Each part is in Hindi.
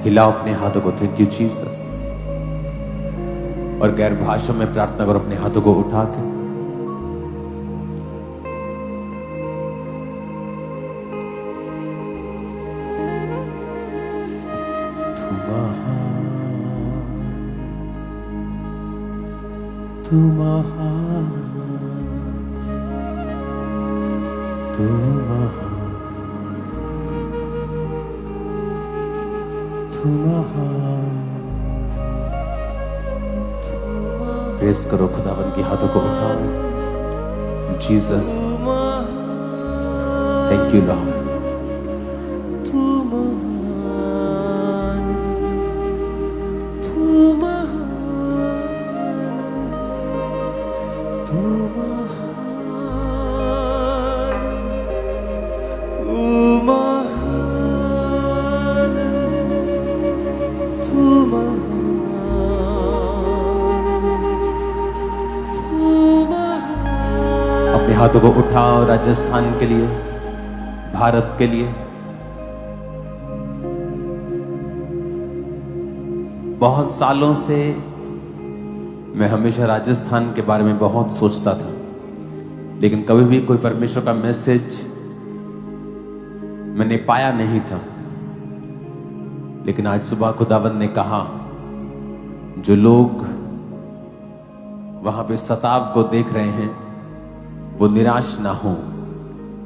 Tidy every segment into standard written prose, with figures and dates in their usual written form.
हिलाओ अपने हाथों को, थैंक यू जीसस। और गैर भाषा में प्रार्थना करो अपने हाथों को उठा के। तू महान, तू महान, तू महान। प्रेस करो खुदावन के हाथों को उठाओ। Jesus, thank you Lord. अपने हाथों को उठाओ राजस्थान के लिए, भारत के लिए। बहुत सालों से मैं हमेशा राजस्थान के बारे में बहुत सोचता था, लेकिन कभी भी कोई परमेश्वर का मैसेज मैंने पाया नहीं था। लेकिन आज सुबह खुदावंद ने कहा, जो लोग वहां पे सताव को देख रहे हैं वो निराश ना हो,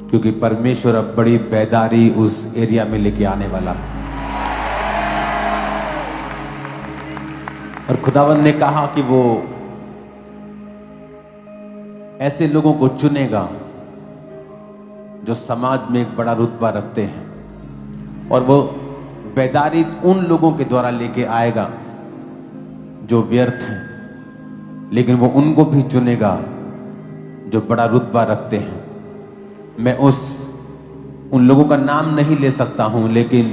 क्योंकि परमेश्वर अब बड़ी बेदारी उस एरिया में लेके आने वाला है। और खुदावंद ने कहा कि वो ऐसे लोगों को चुनेगा जो समाज में एक बड़ा रुतबा रखते हैं, और वो बेदारी उन लोगों के द्वारा लेके आएगा जो व्यर्थ हैं, लेकिन वो उनको भी चुनेगा जो बड़ा रुतबा रखते हैं। मैं उन लोगों का नाम नहीं ले सकता हूं, लेकिन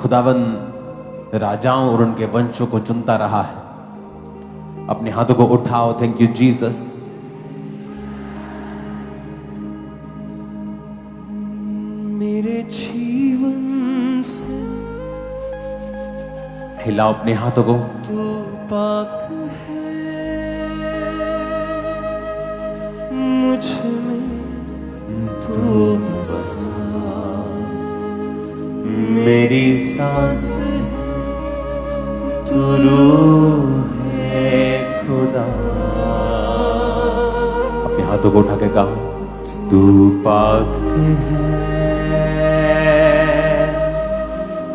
खुदावंद राजाओं और उनके वंशों को चुनता रहा है। अपने हाथों को उठाओ, थैंक यू जीसस। मेरे जीवन से हिलाओ अपने हाथों को। तू पाक है, मुझ में तू बसा, मेरी सांस है, तू रूह है खुदा। अपने हाथों को उठा के गाओ, तू पाक है,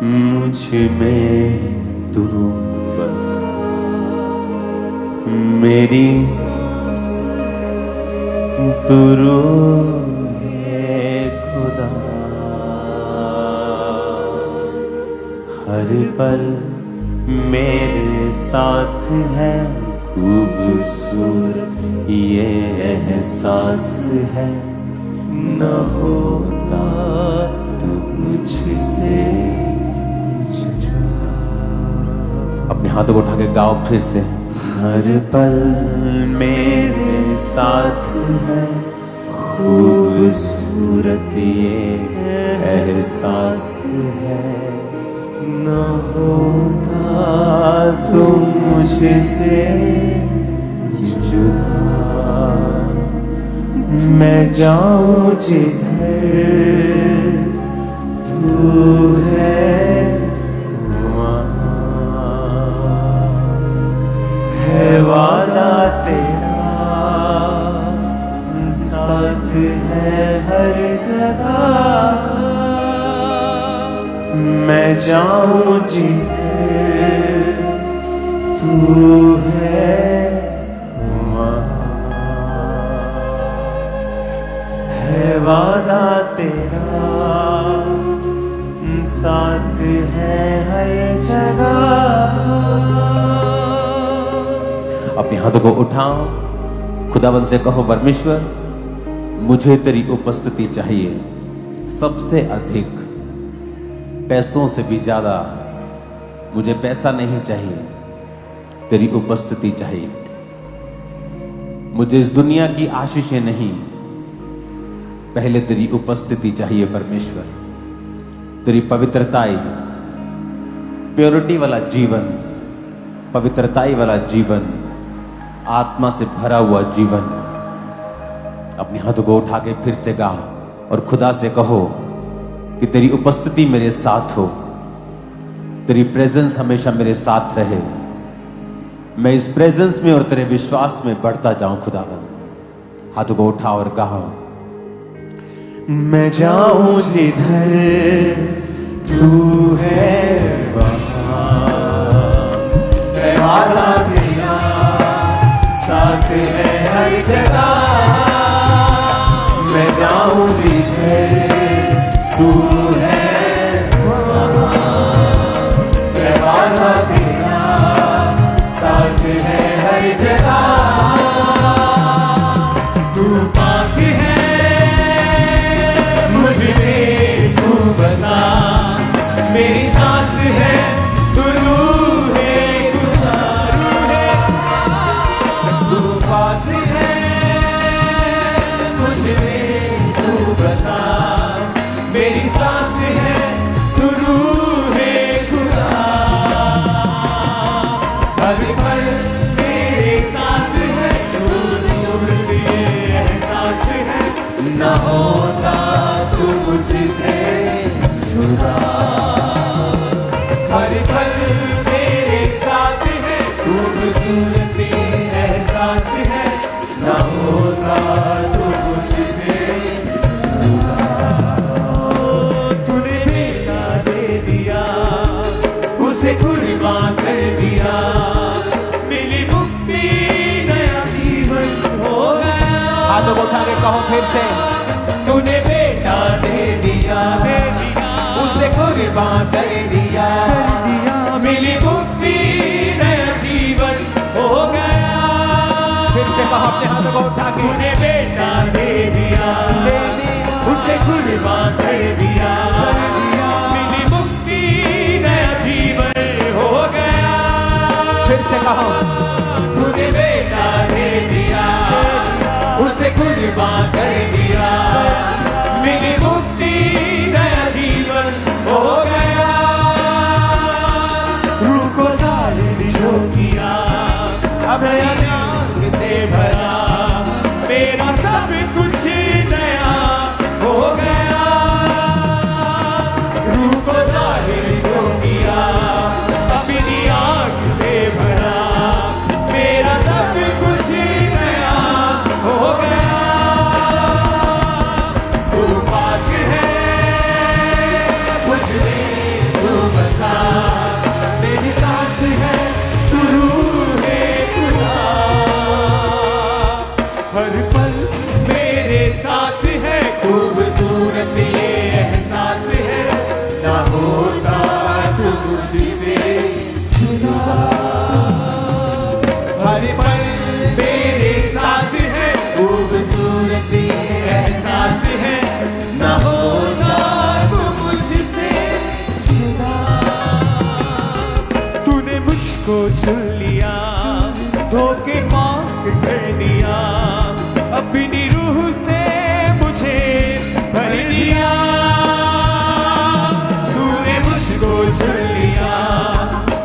मुझ में तू बसा, मेरी सांस तू रूह है खुदा। हर पल मेरे साथ है, खूबसूरत ये एहसास है, न होता तू मुझसे जुदा। अपने हाथों को उठा के गाओ फिर से। हर पल मेरे साथ है, खूबसूरत ये एहसास है, न होता तुम मुझसे जुदा। मैं जाऊं जिधर तू है, वादा तेरा साथ है हर जगह। मैं जाऊं जिधर तू है, वादा तेरा साथ है हर जगह। अपने हाथों को उठाओ, खुदावंद से कहो, परमेश्वर मुझे तेरी उपस्थिति चाहिए सबसे अधिक, पैसों से भी ज्यादा। मुझे पैसा नहीं चाहिए, तेरी उपस्थिति चाहिए। मुझे इस दुनिया की आशीषें नहीं, पहले तेरी उपस्थिति चाहिए परमेश्वर। तेरी पवित्रताई, प्योरिटी वाला जीवन, पवित्रताई वाला जीवन, आत्मा से भरा हुआ जीवन। अपने हाथों को उठा के फिर से गा और खुदा से कहो कि तेरी उपस्थिति मेरे साथ हो, तेरी प्रेजेंस हमेशा मेरे साथ रहे। मैं इस प्रेजेंस में और तेरे विश्वास में बढ़ता जाऊं खुदावन। हाथों को उठा और गाओ। मैं जाऊं जिधर तू है वहां, है वादा तेरा साथ है हर जगह। मैं जाऊं जिधर तू है वहां, है वादा तेरा साथ है हर जगह। तू पाक है बसा, मेरी सांस है तू रूह है खुदा, रूह है। तू बात है मुझ में तू बसा, मेरी सांस है तू रूह है खुदा। हर पल मेरे साथ है तू, सूरत ये एहसास है न होता तू मुझसे जुदा। हर पल मेरे साथ है, खूबसूरत एहसास है न होता तू मुझसे जुदा। तूने बेटा दे दिया, उसे कुर्बान कर दिया, मिली मुक्ति नया जीवन हो गया। हाथों को उठा के कहो फिर से। तूने बेटा दे दिया, उसे कुर्बान कर दिया, मिली मुक्ति नया जीवन हो गया। फिर से कहो अपने हाथों को उठा के। तूने बेटा दे दिया, उसे कुर्बान कर दिया, मिली मुक्ति नया जीवन हो गया। फिर से कहो। तूने बेटा दे दिया, उसे कुर्बान कर दिया, मिली मुक्ति नया जीवन हो गया। रूह को सालिद जो किया, अब नया रंग से भरा, मेरा सब कुछ नया हो गया। रूह को सालिद जो किया, अपनी आग से भरा, मेरा सब कुछ नया हो गया। तू पाक है मुझ में तू बसा, मेरी सांस है तू रूह है खुदा। हर पल मेरे साथ है, खूबसूरत ये एहसास है ना होता तू मुझसे जुदा। हर पल मेरे साथ है, खूबसूरत ये एहसास है ना होता तू मुझसे जुदा। तूने मुझको चुन लिया, धोखे पाक कर दिया, अपनी रूह से मुझे भर दिया। तूने मुझको चुन लिया,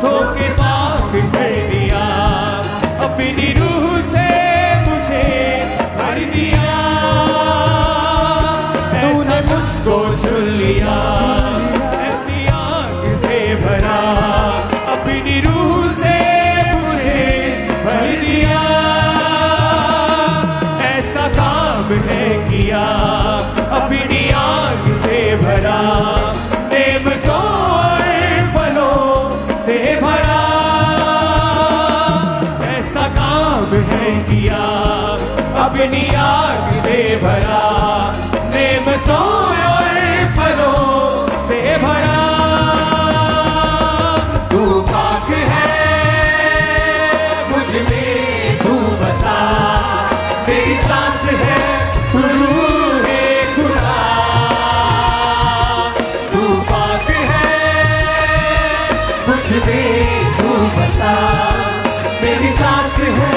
धोखे पाक कर दिया, अपनी रूह से मुझे भर दिया। तूने मुझको चुन लिया, अपनी आग से भरा, अपनी रूह से मुझे भर दिया। ऐसा काम है किया, अपनी आग से भरा, नेमतों और फलों से भरा। ऐसा काम है किया, अपनी आग से भरा, नेमतों और फलों से भरा। तू पाक है मुझ में तू बसा, मेरी सांस है रूह है खुदा। तू पाक है मुझ में तू बसा, मेरी सांस है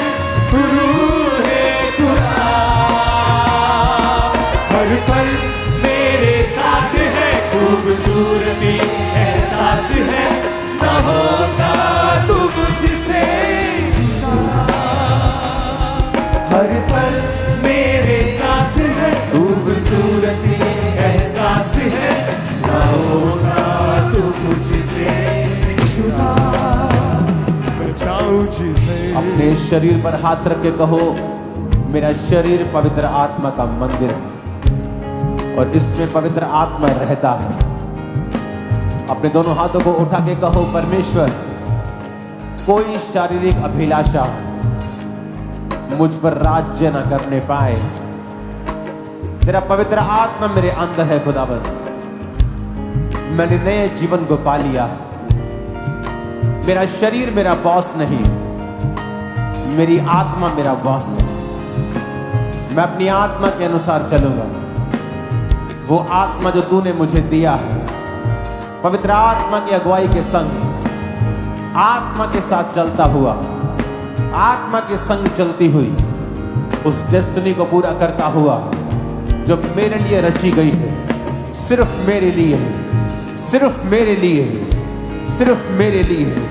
रूह है खुदा। हर पल मेरे साथ है, खूबसूरती एहसास है, न होगा तू मुझसे जुदा। हर पल मेरे साथ है, खूबसूरती एहसास है, न होगा तू मुझसे जुदा। बचाओ जिसे अपने शरीर पर हाथ रख के कहो, मेरा शरीर पवित्र आत्मा का मंदिर है और इसमें पवित्र आत्मा रहता है। अपने दोनों हाथों को उठा के कहो, परमेश्वर कोई शारीरिक अभिलाषा मुझ पर राज्य न करने पाए। तेरा पवित्र आत्मा मेरे अंदर है खुदावंद। मैंने नए जीवन को पा लिया। मेरा शरीर मेरा बॉस नहीं, मेरी आत्मा मेरा बॉस है। मैं अपनी आत्मा के अनुसार चलूंगा। वो आत्मा जो तूने मुझे दिया है, पवित्र आत्मा की अगुवाई के संग, आत्मा के साथ चलता हुआ, आत्मा के संग चलती हुई, उस डेस्टिनी को पूरा करता हुआ जो मेरे लिए रची गई है। सिर्फ मेरे लिए है, सिर्फ मेरे लिए है, सिर्फ मेरे लिए है।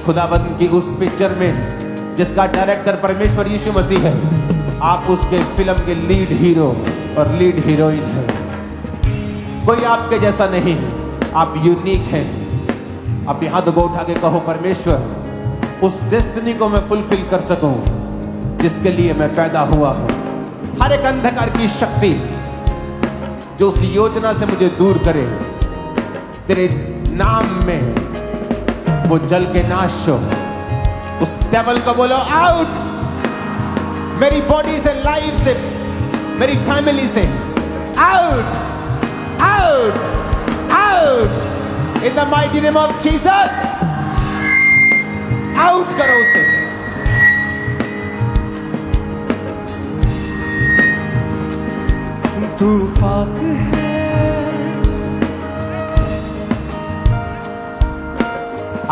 खुदावंद की उस पिक्चर में जिसका डायरेक्टर परमेश्वर यीशु मसीह है, आप उसके फिल्म के लीड हीरो और लीड हीरोइन है। कोई आपके जैसा नहीं है, आप यूनिक हैं। अपने हाथ को उठा के कहो, परमेश्वर उस डेस्टिनी को मैं फुलफिल कर सकूं जिसके लिए मैं पैदा हुआ हूं। हर एक अंधकार की शक्ति जो उस योजना से मुझे दूर करे, तेरे नाम में वो जल के नाश हो। उस डेविल को बोलो आउट, मेरी बॉडी से, लाइफ से, मेरी फैमिली से out, out, out in the mighty name of Jesus. Out करो उसे। तू पाक है,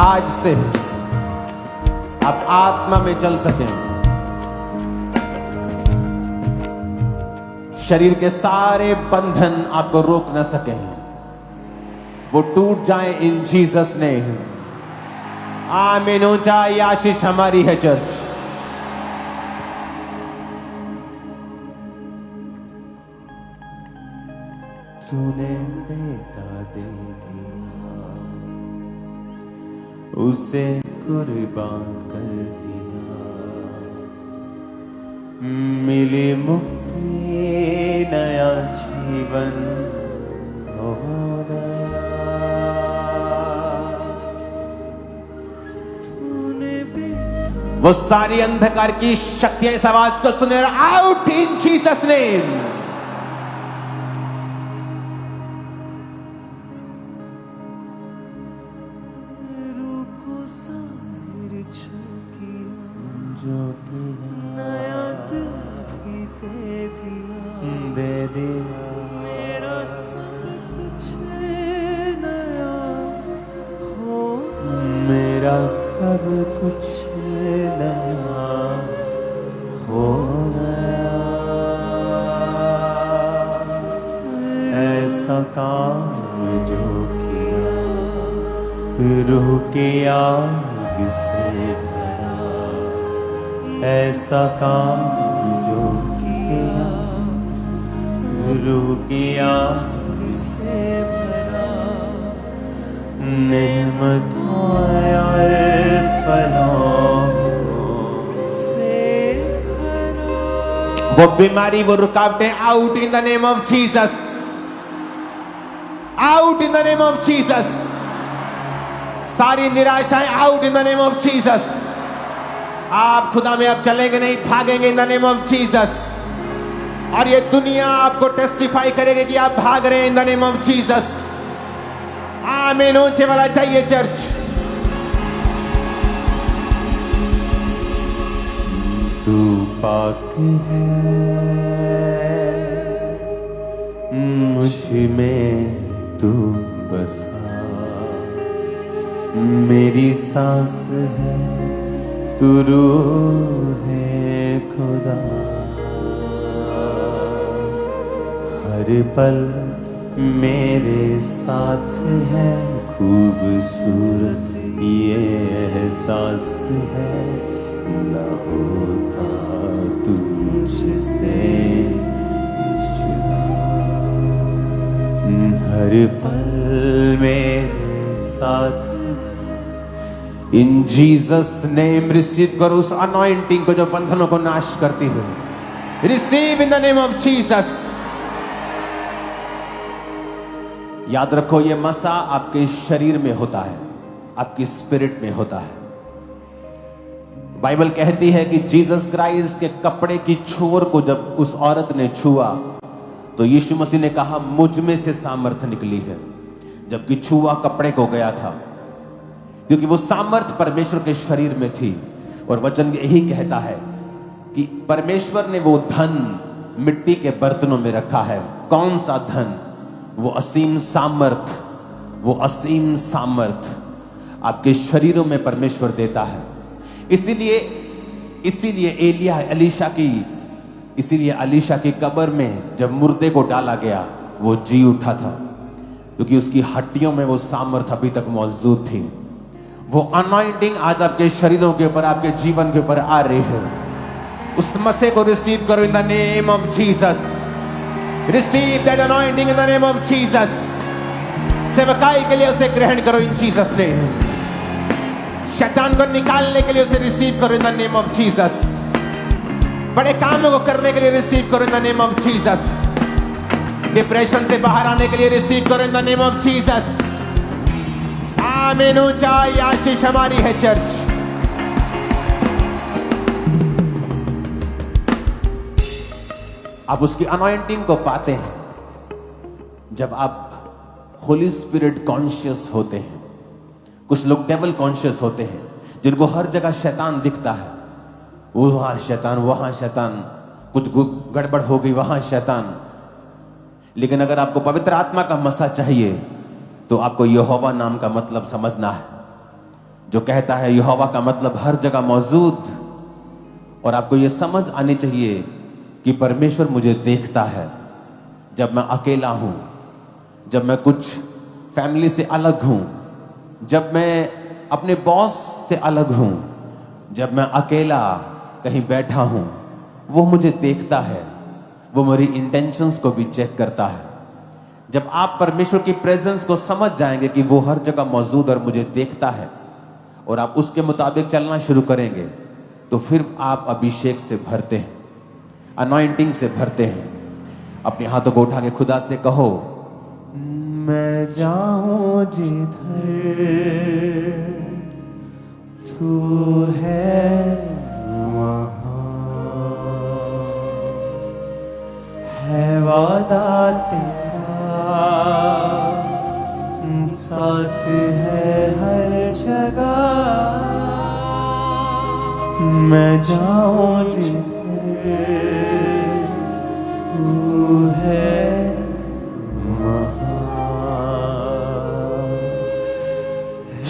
आज से आप आत्मा में चल सकें, शरीर के सारे बंधन आपको रोक न सकें, वो टूट जाए इन जीसस ने। आमीन। ऊंचा ये आशीष हमारी है चर्च। तूने बेटा दे दिया, उसे कुर्बान कर दिया, मिली मुक्ति, नया जीवन हो गया। तूने बेटा, वो सारी अंधकार की शक्तियां इस आवाज को सुने, आउट इन जीसस नेम। जो नया दिल भी दे दिया, मेरा सब कुछ नया हो, मेरा सब कुछ नया हो गया। ऐसा काम जो किया, रूह की आग से भरा, ऐसा काम जो किया, रूह की आग से भरा, नेमतों और फलों से भरा। वो बीमारी, वो रुकावटें out in the name of Jesus, out in the name of Jesus. सारी निराशाएं out in the name of Jesus. आप खुदा में अब चलेंगे नहीं, भागेंगे in the name of Jesus. और ये दुनिया आपको टेस्टिफाई करेगी कि आप भाग रहे हैं इन द नेम ऑफ जीसस। आमीन। ऊंचे वाला चाहिए चर्च। तू पाक है, मुझ में तू बसा, मेरी सांस है, तू रूह है खुदा। हर पल मेरे साथ है, खूबसूरत ये एहसास है, न होता तू मुझसे जुदा। हर पल मेरे साथ। इन जीसस नेम रिसीव करो उस अनॉइंटिंग को जो बंधनों को नाश करती है। Receive in the name of Jesus. याद रखो, ये मसा आपके शरीर में होता है, आपकी स्पिरिट में होता है। बाइबल कहती है कि जीसस क्राइस्ट के कपड़े की छोर को जब उस औरत ने छुआ तो यीशु मसीह ने कहा मुझ में से सामर्थ्य निकली है, जबकि छुआ कपड़े को गया था, क्योंकि वो सामर्थ्य परमेश्वर के शरीर में थी। और वचन यही कहता है कि परमेश्वर ने वो धन मिट्टी के बर्तनों में रखा है। कौन सा धन? वो असीम सामर्थ, वो असीम सामर्थ आपके शरीरों में परमेश्वर देता है। इसीलिए अलीशा की कब्र में जब मुर्दे को डाला गया वो जी उठा था, क्योंकि उसकी हड्डियों में वो सामर्थ अभी तक मौजूद थी। वो अनॉइंटिंग आज आपके शरीरों के ऊपर, आपके जीवन के ऊपर आ रही है। उस मसे को रिसीव करो इन the name of Jesus. Receive that anointing in the name of Jesus. सेवकाई के लिए उसे ग्रहण करो इन जीसस ने। शैतान को निकालने के लिए उसे रिसीव करो इन द नेम ऑफ जीसस। बड़े कामों को करने के लिए रिसीव करो इन the name of Jesus. Depression से बाहर आने के लिए रिसीव करो इन द नेम ऑफ जीसस। आमीन। ऊंचाई आशीष हमारी है चर्च। आप उसकी अनॉइंटिंग को पाते हैं जब आप होली स्पिरिट कॉन्शियस होते हैं। कुछ लोग डेविल कॉन्शियस होते हैं, जिनको हर जगह शैतान दिखता है। वहां शैतान, वहां शैतान, कुछ गड़बड़ हो गई, वहां शैतान। लेकिन अगर आपको पवित्र आत्मा का मसा चाहिए तो आपको यहोवा नाम का मतलब समझना है, जो कहता है यहोवा का मतलब हर जगह मौजूद। और आपको यह समझ आनी चाहिए कि परमेश्वर मुझे देखता है जब मैं अकेला हूं, जब मैं कुछ फैमिली से अलग हूं, जब मैं अपने बॉस से अलग हूं, जब मैं अकेला कहीं बैठा हूं। वो मुझे देखता है, वो मेरी इंटेंशंस को भी चेक करता है। जब आप परमेश्वर की प्रेजेंस को समझ जाएंगे कि वो हर जगह मौजूद और मुझे देखता है, और आप उसके मुताबिक चलना शुरू करेंगे, तो फिर आप अभिषेक से भरते हैं, अनॉइंटिंग से भरते हैं। अपने हाथों को उठा के खुदा से कहो, मैं जाऊं जिधर तू है वहां है वादा तेरा, साथ है हर जगह। मैं जाऊं जिधर तू है वहां।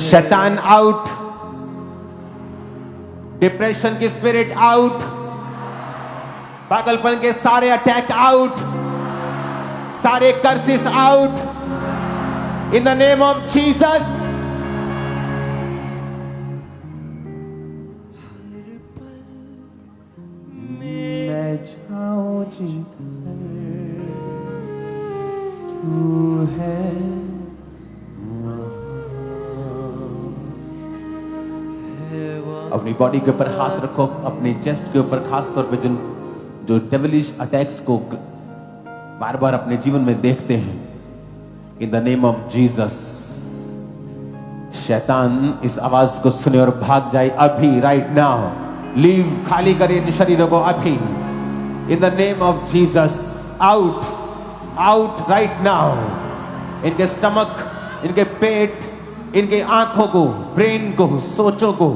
शैतान आउट, डिप्रेशन की स्पिरिट आउट, पागलपन के सारे अटैक आउट, सारे curses out in the name of Jesus. मैं जाऊं जिधर तू है अपनी बॉडी के ऊपर हाथ रखो, अपनी चेस्ट के ऊपर, खास तौर पे जो डेविलिश अटैक्स को बार बार अपने जीवन में देखते हैं। इन द नेम ऑफ जीसस, शैतान इस आवाज को सुने और भाग जाए अभी, राइट नाउ। लीव, खाली करें इन शरीरों को अभी। इन the name of Jesus, out, out right now. इनके स्टमक, इनके पेट, इनके आंखों को, ब्रेन को, सोचों को,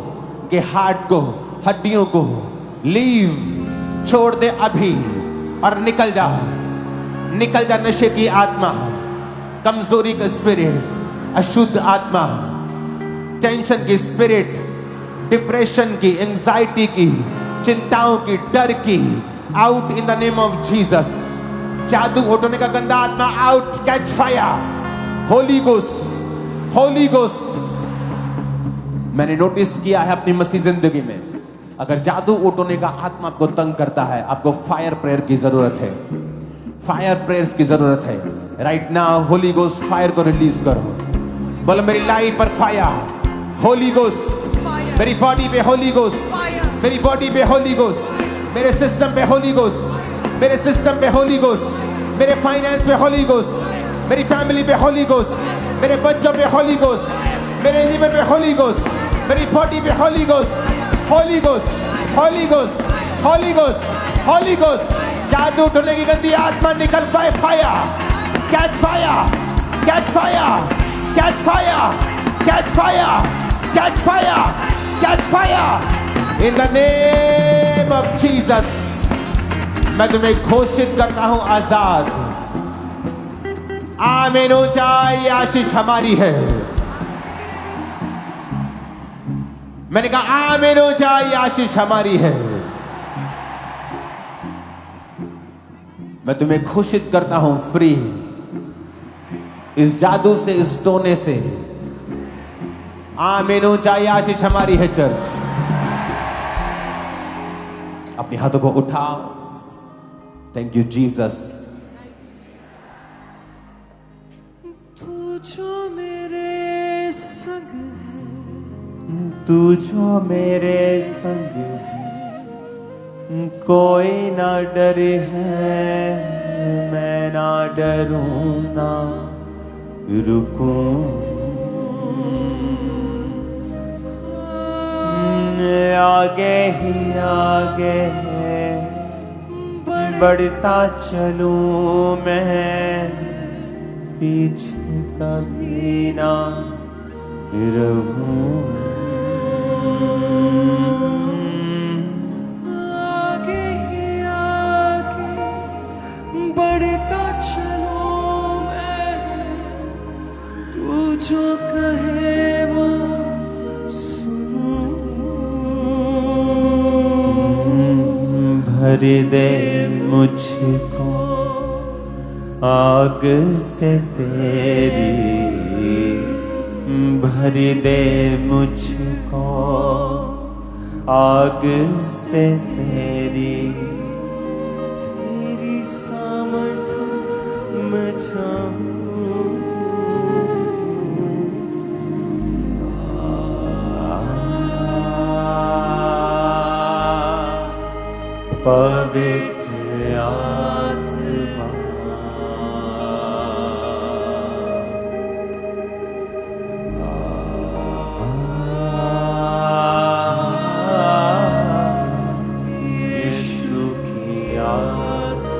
के हार्ट को, हड्डियों को लीव, छोड़ दे अभी और निकल जा, निकल जा। नशे की आत्मा, कमजोरी का स्पिरिट, अशुद्ध आत्मा, टेंशन की स्पिरिट, डिप्रेशन की, एंजाइटी की, चिंताओं की, डर की, out in the name of Jesus. जादू उठने का गंदा आत्मा out, catch fire, Holi ghost, Holi ghost. मैंने नोटिस किया है अपनी मसीह जिंदगी में, अगर जादू उठने का आत्मा आपको तंग करता है, आपको फायर प्रेयर की जरूरत है, फायर प्रेयर्स की जरूरत है। Right now Holi ghost fire को रिलीज करो। बोलो मेरी लाइफ पर फायर, होली गोस्ट, मेरी बॉडी पे होली गोस्ट, मेरी बॉडी पे होली गोस्ट, मेरे सिस्टम पे होली गोस्ट, मेरे सिस्टम पे होली गोस्ट, मेरे फाइनेंस पे होली गोस्ट, मेरी फैमिली पे होली गोस्ट, मेरे बच्चों पे होली गोस्ट, मेरे जीवन पे होली गोस्ट, मेरी बॉडी पे Holi ghost, Holi ghost, Holi ghost, Holi ghost, Holi ghost. जादू उठने की गंदी आत्मा निकल पाए, fire, catch fire, catch fire, catch fire, catch fire, catch fire, catch fire in the name of Jesus. मैं तुम्हें घोषित करता हूं आजाद। आमीन हो जाए, ये आशीष हमारी है। मैंने कहा आमीन हो जाए, ये आशीष हमारी है। मैं तुम्हें घोषित करता हूं फ्री इस जादू से, इस टोने से। आमीन हो जाए, आशीष हमारी है। चर्च अपने हाथों को उठाओ। Thank you Jesus. तू जो मेरे संग है, तू जो मेरे संग है, कोई ना डरे है, मैं ना डरूं ना रुकूं। आगे ही आगे है, बढ़ता चलूं मैं, पीछे कभी ना रहूं। आगे ही आगे बढ़ता चलूं मैं, तू जो कहे वो सुनूं। भर दे मुझको आग से तेरी, भर दे मुझको आग से तेरी, तेरी सामर्थ मैं चाहूं। पवित्र आत्मा यीशु की आत्मा।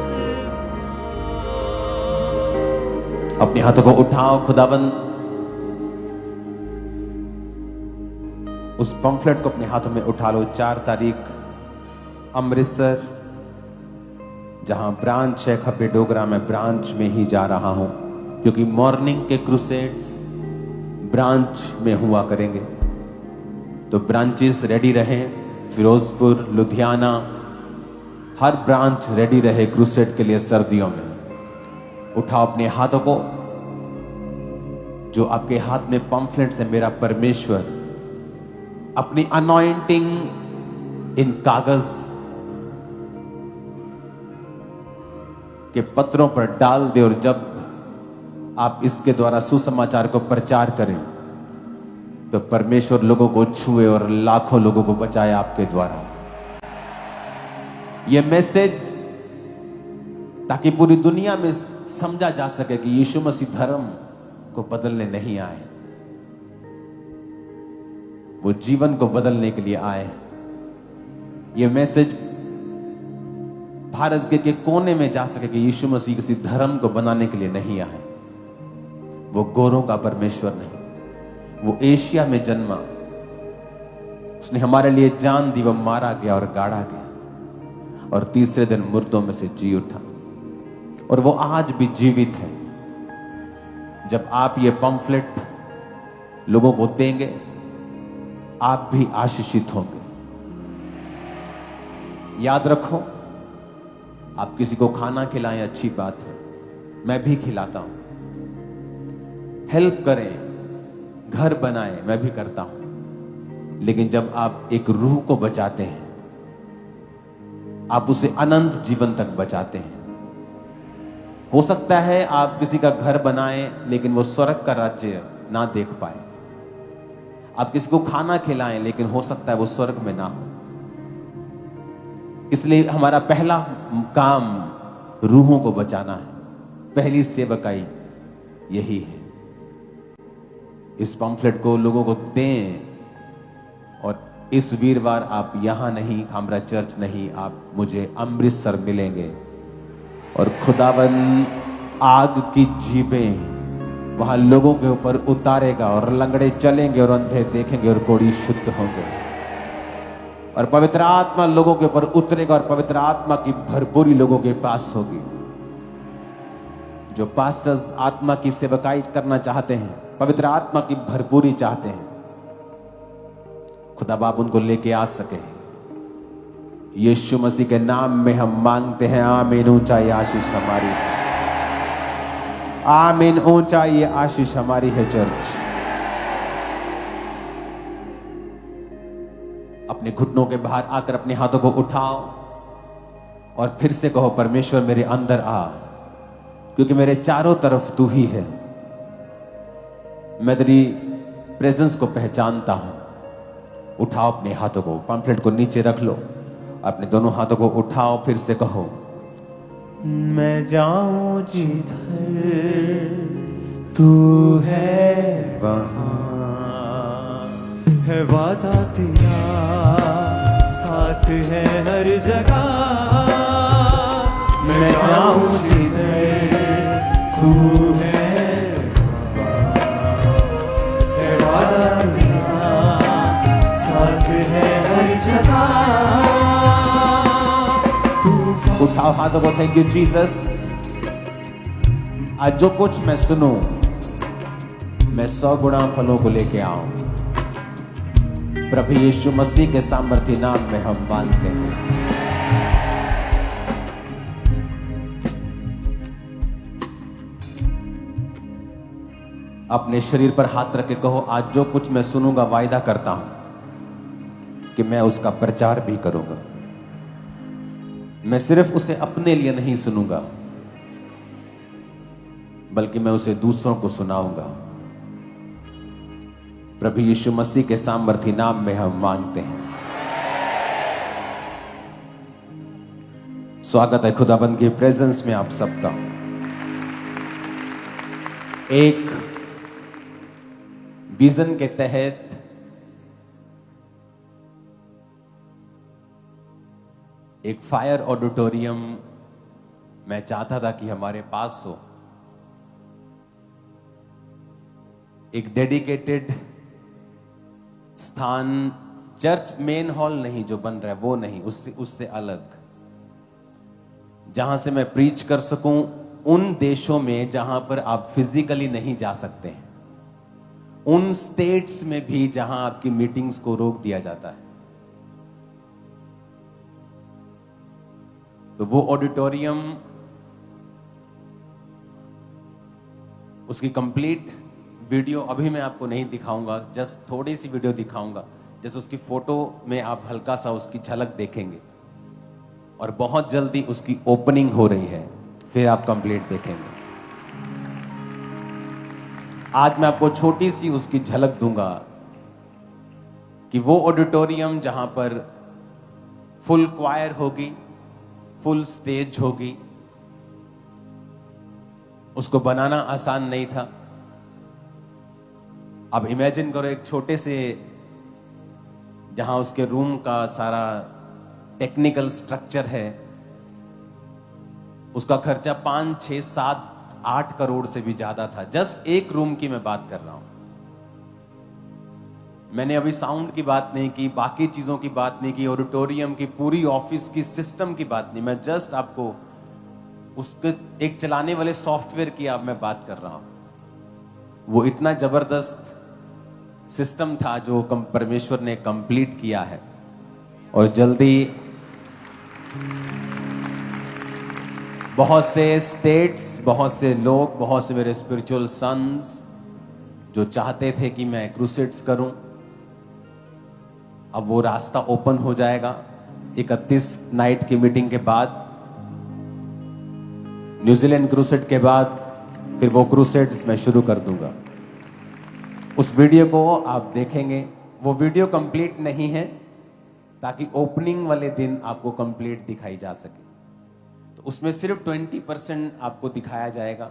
अपने हाथों को उठाओ। खुदाबंद उस पंफलेट को अपने हाथों में उठा लो। 4 तारीख अमृतसर, जहां ब्रांच है खब्बे डोगरा, मैं ब्रांच में ही जा रहा हूं, क्योंकि मॉर्निंग के क्रूसेड्स ब्रांच में हुआ करेंगे। तो ब्रांचेस रेडी रहें। फिरोजपुर, लुधियाना, हर ब्रांच रेडी रहे क्रूसेड के लिए सर्दियों में। उठाओ अपने हाथों को। जो आपके हाथ में पंफलेट से मेरा परमेश्वर अपनी अनॉइंटिंग इन कागज के पत्रों पर डाल दे, और जब आप इसके द्वारा सुसमाचार को प्रचार करें तो परमेश्वर लोगों को छुए और लाखों लोगों को बचाए आपके द्वारा। यह मैसेज ताकि पूरी दुनिया में समझा जा सके कि यीशु मसीह धर्म को बदलने नहीं आए, वो जीवन को बदलने के लिए आए। यह मैसेज भारत के कोने में जा सके कि यीशु मसीह किसी धर्म को बनाने के लिए नहीं आए। वो गोरों का परमेश्वर नहीं, वो एशिया में जन्मा, उसने हमारे लिए जान दी, वो मारा गया और गाड़ा गया और तीसरे दिन मुर्दों में से जी उठा, और वो आज भी जीवित है। जब आप ये पंफलेट लोगों को देंगे, आप भी आशीषित होंगे। याद रखो, आप किसी को खाना खिलाएं, अच्छी बात है, मैं भी खिलाता हूं। हेल्प करें, घर बनाएं, मैं भी करता हूं। लेकिन जब आप एक रूह को बचाते हैं, आप उसे अनंत जीवन तक बचाते हैं। हो सकता है आप किसी का घर बनाएं लेकिन वो स्वर्ग का राज्य ना देख पाए। आप किसी को खाना खिलाएं लेकिन हो सकता है वो स्वर्ग में ना हो। इसलिए हमारा पहला काम रूहों को बचाना है। पहली सेवकाई यही है। इस पम्फलेट को लोगों को दें। और इस वीरवार आप यहां नहीं, खामरा चर्च नहीं, आप मुझे अमृतसर मिलेंगे और खुदावन आग की जीभें वहां लोगों के ऊपर उतारेगा और लंगड़े चलेंगे और अंधे देखेंगे और कोढ़ी शुद्ध होंगे और पवित्र आत्मा लोगों के ऊपर उतरेगा और पवित्र आत्मा की भरपूरी लोगों के पास होगी। जो पास्टर्स आत्मा की सेवकाई करना चाहते हैं, पवित्र आत्मा की भरपूरी चाहते हैं, खुदा बाप उनको लेके आ सके। यीशु मसीह के नाम में हम मांगते हैं, आमीन। ऊंचा ये आशीष हमारी है, आमीन। ऊंचा ये आशीष हमारी है। चर्च, अपने घुटनों के बाहर आकर अपने हाथों को उठाओ और फिर से कहो, परमेश्वर मेरे अंदर आ, क्योंकि मेरे चारों तरफ तू ही है। मैं तेरी प्रेजेंस को पहचानता हूं। उठाओ अपने हाथों को, पम्फलेट को नीचे रख लो, अपने दोनों हाथों को उठाओ, फिर से कहो, मैं जाऊं जिधर तू है वहां है वादा तेरा, साथ है हर जगह। मैं जाऊं जिधर तू है वादा तेरा, साथ है हर जगह। उठाओ हाथों को। Thank you Jesus. आज जो कुछ मैं सुनूं, मैं 100 गुना फलों को लेके आऊं। प्रभु यीशु मसीह के सामर्थी नाम में हम मांगते हैं। अपने शरीर पर हाथ रख के कहो, आज जो कुछ मैं सुनूंगा वायदा करता हूं कि मैं उसका प्रचार भी करूंगा। मैं सिर्फ उसे अपने लिए नहीं सुनूंगा, बल्कि मैं उसे दूसरों को सुनाऊंगा। प्रभु यीशु मसीह के सामर्थी नाम में हम मांगते हैं। स्वागत है खुदाबंद की प्रेजेंस में आप सबका। एक विजन के तहत एक फायर ऑडिटोरियम मैं चाहता था कि हमारे पास हो। एक डेडिकेटेड स्थान, चर्च मेन हॉल नहीं जो बन रहा है वो नहीं, उससे अलग, जहां से मैं प्रीच कर सकूं उन देशों में जहां पर आप फिजिकली नहीं जा सकते हैं, उन स्टेट्स में भी जहां आपकी मीटिंग्स को रोक दिया जाता है। तो वो ऑडिटोरियम, उसकी कंप्लीट वीडियो अभी मैं आपको नहीं दिखाऊंगा, जस्ट थोड़ी सी वीडियो दिखाऊंगा। जैसे उसकी फोटो में आप हल्का सा उसकी झलक देखेंगे और बहुत जल्दी उसकी ओपनिंग हो रही है, फिर आप कंप्लीट देखेंगे। आज मैं आपको छोटी सी उसकी झलक दूंगा कि वो ऑडिटोरियम जहां पर फुल क्वायर होगी, फुल स्टेज होगी, उसको बनाना आसान नहीं था। अब इमेजिन करो एक छोटे से, जहां उसके रूम का सारा टेक्निकल स्ट्रक्चर है, उसका खर्चा 5, 6, 7, 8 करोड़ से भी ज्यादा था। जस्ट एक रूम की मैं बात कर रहा हूं। मैंने अभी साउंड की बात नहीं की, बाकी चीजों की बात नहीं की, ऑडिटोरियम की, पूरी ऑफिस की सिस्टम की बात नहीं। मैं जस्ट आपको उसके एक चलाने वाले सॉफ्टवेयर की अब मैं बात कर रहा हूं। वो इतना जबरदस्त सिस्टम था जो परमेश्वर ने कंप्लीट किया है और जल्दी बहुत से स्टेट्स, बहुत से लोग, बहुत से मेरे स्पिरिचुअल सन्स जो चाहते थे कि मैं क्रूसेड्स करूं, अब वो रास्ता ओपन हो जाएगा 31 नाइट की मीटिंग के बाद, न्यूजीलैंड क्रूसेड के बाद फिर वो क्रूसेड्स मैं शुरू कर दूंगा। उस वीडियो को आप देखेंगे, वो वीडियो कंप्लीट नहीं है ताकि ओपनिंग वाले दिन आपको कंप्लीट दिखाई जा सके। तो उसमें सिर्फ 20% आपको दिखाया जाएगा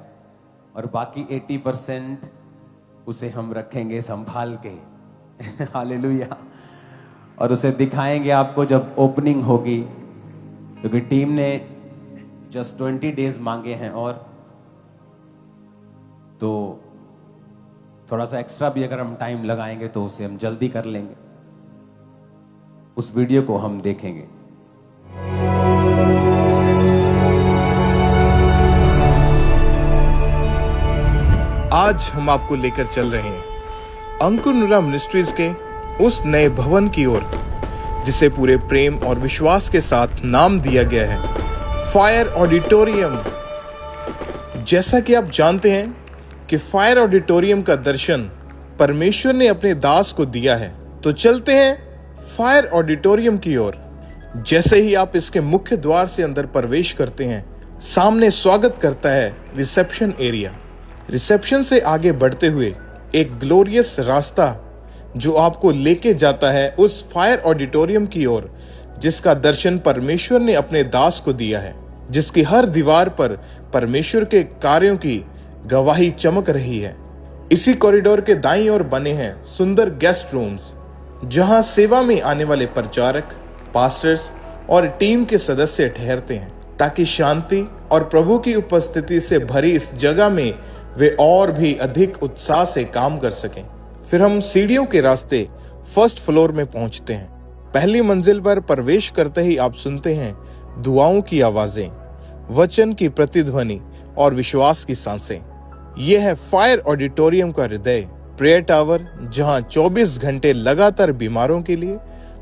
और बाकी 80% उसे हम रखेंगे संभाल के हालेलुया। और उसे दिखाएंगे आपको जब ओपनिंग होगी, क्योंकि टीम ने जस्ट 20 डेज मांगे हैं, और तो थोड़ा सा एक्स्ट्रा भी अगर हम टाइम लगाएंगे तो उसे हम जल्दी कर लेंगे। उस वीडियो को हम देखेंगे। आज हम आपको लेकर चल रहे हैं अंकुर नुला मिनिस्ट्रीज के उस नए भवन की ओर जिसे पूरे प्रेम और विश्वास के साथ नाम दिया गया है फायर ऑडिटोरियम। जैसा कि आप जानते हैं कि फायर ऑडिटोरियम का दर्शन परमेश्वर ने अपने दास को दिया है, तो चलते हैं फायर ऑडिटोरियम की ओर। जैसे ही आप इसके मुख्य द्वार से अंदर प्रवेश करते हैं, सामने स्वागत करता है रिसेप्शन एरिया। रिसेप्शन से आगे बढ़ते हुए एक ग्लोरियस रास्ता जो आपको लेके जाता है उस फायर ऑडिटोरियम की ओर जिसका दर्शन परमेश्वर ने अपने दास को दिया है, जिसकी हर दीवार पर परमेश्वर के कार्यों की गवाही चमक रही है। इसी कॉरिडोर के दाईं ओर बने हैं सुंदर गेस्ट रूम्स, जहां सेवा में आने वाले प्रचारक, पास्टर्स और टीम के सदस्य ठहरते हैं, ताकि शांति और प्रभु की उपस्थिति से भरी इस जगह में वे और भी अधिक उत्साह से काम कर सकें। फिर हम सीढ़ियों के रास्ते फर्स्ट फ्लोर में पहुंचते हैं। पहली मंजिल पर प्रवेश करते ही आप सुनते हैं दुआओं की आवाजें, वचन की प्रतिध्वनि और विश्वास की सांसें। यह है फायर ऑडिटोरियम का हृदय, प्रेयर टावर, जहां 24 घंटे लगातार बीमारों के लिए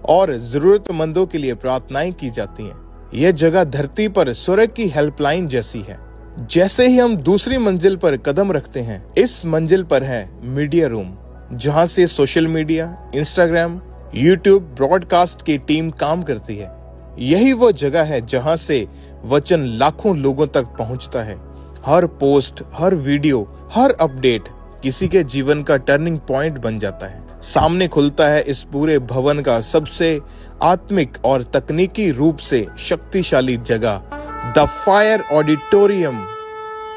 और जरूरतमंदों के लिए प्रार्थनाएं की जाती हैं। यह जगह धरती पर स्वर्ग की हेल्पलाइन जैसी है। जैसे ही हम दूसरी मंजिल पर कदम रखते हैं, इस मंजिल पर है मीडिया रूम, जहां से social media, Instagram, YouTube broadcast की टीम काम करती है। यही वो जगह है जहां से वचन लाखों लोगों तक पहुंचता है। हर पोस्ट, हर वीडियो, हर अपडेट किसी के जीवन का टर्निंग पॉइंट बन जाता है। सामने खुलता है इस पूरे भवन का सबसे आत्मिक और तकनीकी रूप से शक्तिशाली जगह, द फायर ऑडिटोरियम।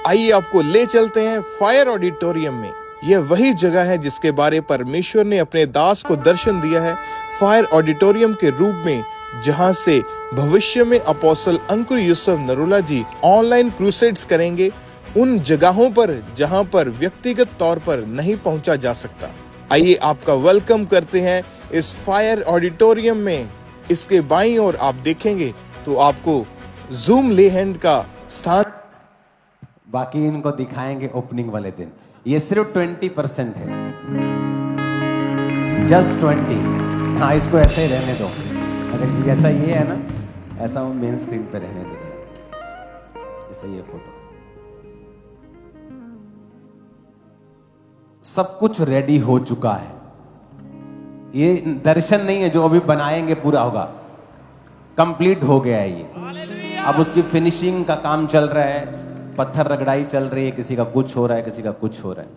आइए आपको ले चलते हैं फायर ऑडिटोरियम में। यह वही जगह है जिसके बारे परमेश्वर ने अपने दास को दर्शन दिया है फायर ऑडिटोरियम के रूप में, जहां से भविष्य में अपोस्टल अंकुर यूसुफ नरूला जी ऑनलाइन क्रूसेड्स करेंगे, उन जगहों पर जहां पर व्यक्तिगत तौर पर नहीं पहुंचा जा सकता। आइए आपका वेलकम करते हैं इस फायर ऑडिटोरियम में। इसके बाईं ओर आप देखेंगे तो आपको जूम ले हैंड का स्थान, बाकी इनको दिखाएंगे ओपनिंग वाले दिन। ये सिर्फ 20% है, जस्ट 20। हाँ, इसको ऐसे ही रहने दो। अगर जैसा ये है ना, ऐसा वो मेन स्क्रीन पे रहने दो जरा, जैसा ये फोटो। सब कुछ रेडी हो चुका है। ये दर्शन नहीं है जो अभी बनाएंगे पूरा होगा, कंप्लीट हो गया है ये। अब उसकी फिनिशिंग का काम चल रहा है, पत्थर रगड़ाई चल रही है, किसी का कुछ हो रहा है, किसी का कुछ हो रहा है।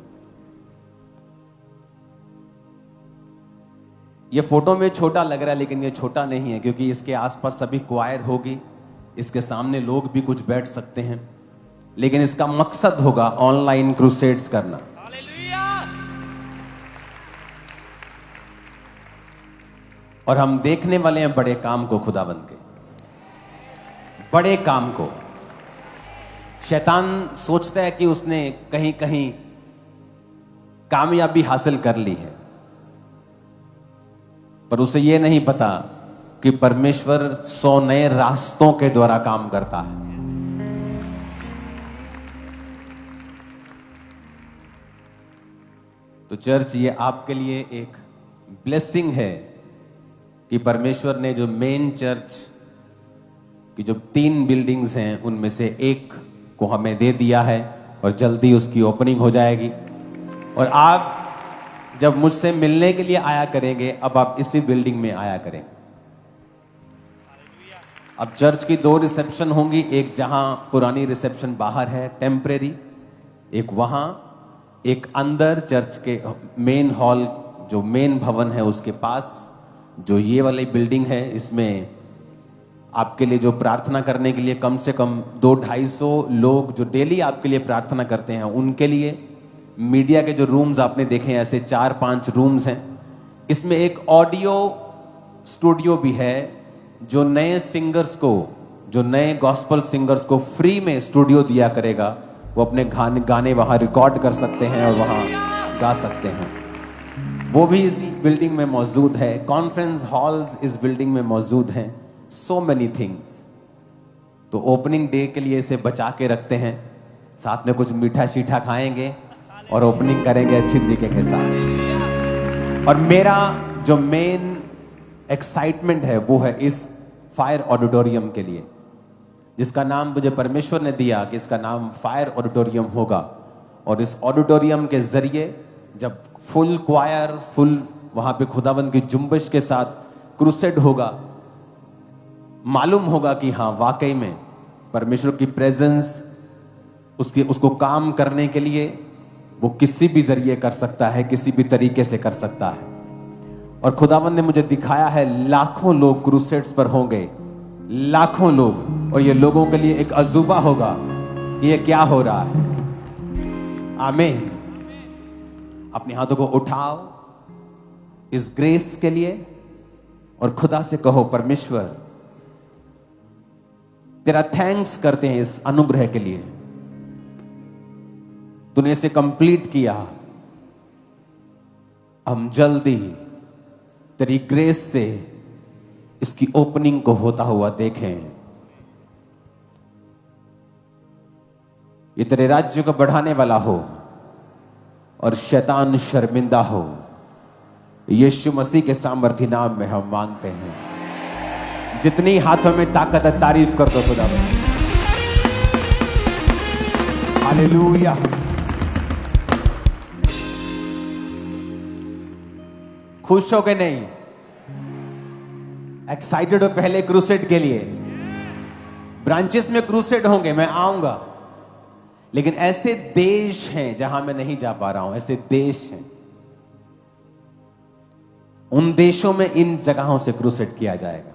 ये फोटो में छोटा लग रहा है, लेकिन ये छोटा नहीं है, क्योंकि इसके आसपास सभी क्वायर होगी, इसके सामने लोग भी कुछ बैठ सकते हैं, लेकिन इसका मकसद होगा ऑनलाइन क्रूसेड्स करना। और हम देखने वाले हैं बड़े काम को, खुदाबंद के बड़े काम को। शैतान सोचता है कि उसने कहीं कहीं कामयाबी हासिल कर ली है, पर उसे यह नहीं पता कि परमेश्वर 100 नए रास्तों के द्वारा काम करता है। तो चर्च, ये आपके लिए एक ब्लेसिंग है कि परमेश्वर ने जो मेन चर्च कि जो 3 बिल्डिंग्स हैं उनमें से एक को हमें दे दिया है और जल्दी उसकी ओपनिंग हो जाएगी। और आप जब मुझसे मिलने के लिए आया करेंगे, अब आप इसी बिल्डिंग में आया करेंगे। अब चर्च की 2 रिसेप्शन होंगी, एक जहां पुरानी रिसेप्शन बाहर है टेम्परेरी, एक वहां, एक अंदर चर्च के मेन हॉल जो मेन भवन है उसके पास जो ये वाली बिल्डिंग है, इसमें आपके लिए जो प्रार्थना करने के लिए कम से कम 200-250 लोग जो डेली आपके लिए प्रार्थना करते हैं उनके लिए, मीडिया के जो रूम्स आपने देखे हैं ऐसे 4-5 रूम्स हैं। इसमें एक ऑडियो स्टूडियो भी है जो नए सिंगर्स को, जो नए गॉस्पल सिंगर्स को फ्री में स्टूडियो दिया करेगा। वो अपने गाने वहां रिकॉर्ड कर सकते हैं और वहां गा सकते हैं। वो भी इसी बिल्डिंग में मौजूद है। कॉन्फ्रेंस हॉल्स इस बिल्डिंग में मौजूद हैं। So many things. तो ओपनिंग डे के लिए इसे बचा के रखते हैं, साथ में कुछ मीठा शीठा खाएंगे और ओपनिंग करेंगे अच्छी तरीके के साथ। और मेरा जो मेन एक्साइटमेंट है वो है इस फायर ऑडिटोरियम के लिए, जिसका नाम मुझे परमेश्वर ने दिया कि इसका नाम फायर ऑडिटोरियम होगा। और इस ऑडिटोरियम के जरिए जब फुल क्वायर, फुल वहां पे खुदाबंद की जुम्बश के साथ क्रूसेड होगा, मालूम होगा कि हाँ वाकई में परमेश्वर की प्रेजेंस उसको काम करने के लिए वो किसी भी जरिए कर सकता है, किसी भी तरीके से कर सकता है। और खुदावंद ने मुझे दिखाया है लाखों लोग क्रूसेड्स पर होंगे, लाखों लोग, और ये लोगों के लिए एक अजूबा होगा कि ये क्या हो रहा है। आमीन। अपने हाथों को उठाओ इस ग्रेस के लिए और खुदा से कहो, परमेश्वर तेरा थैंक्स करते हैं इस अनुग्रह के लिए, तूने इसे कंप्लीट किया। हम जल्दी तेरी ग्रेस से इसकी ओपनिंग को होता हुआ देखें। ये तेरे राज्य को बढ़ाने वाला हो और शैतान शर्मिंदा हो। यीशु मसीह के सामर्थी नाम में हम मांगते हैं। जितनी हाथों में ताकत है तारीफ कर दो खुदा। हालेलुया। खुश हो के नहीं, एक्साइटेड हो पहले क्रूसेड के लिए। ब्रांचेस में क्रूसेड होंगे, मैं आऊंगा, लेकिन ऐसे देश हैं जहां मैं नहीं जा पा रहा हूं, ऐसे देश हैं, उन देशों में इन जगहों से क्रूसेड किया जाएगा।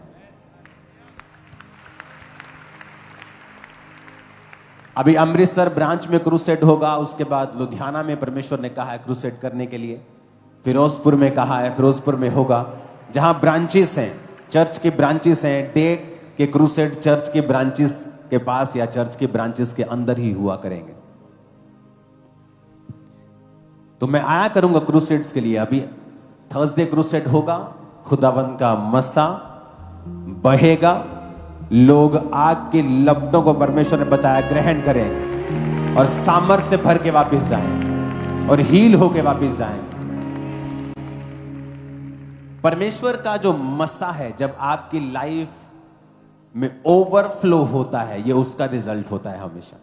अभी अमृतसर ब्रांच में क्रूसेड होगा, उसके बाद लुधियाना में परमेश्वर ने कहा है क्रूसेड करने के लिए, फिरोजपुर में कहा है, फिरोजपुर में होगा। जहां ब्रांचेस हैं, चर्च की ब्रांचेस हैं, डे के क्रूसेड चर्च की ब्रांचेस के पास या चर्च की ब्रांचेस के अंदर ही हुआ करेंगे। तो मैं आया करूंगा क्रूसेड्स के लिए। अभी थर्सडे क्रूसेड होगा, खुदावंद का मसा बहेगा, लोग आग की लपटों को परमेश्वर ने बताया ग्रहण करें और सामर्थ से भर के वापस जाएं और हील होके वापस जाएं। परमेश्वर का जो मसा है, जब आपकी लाइफ में ओवरफ्लो होता है, ये उसका रिजल्ट होता है हमेशा।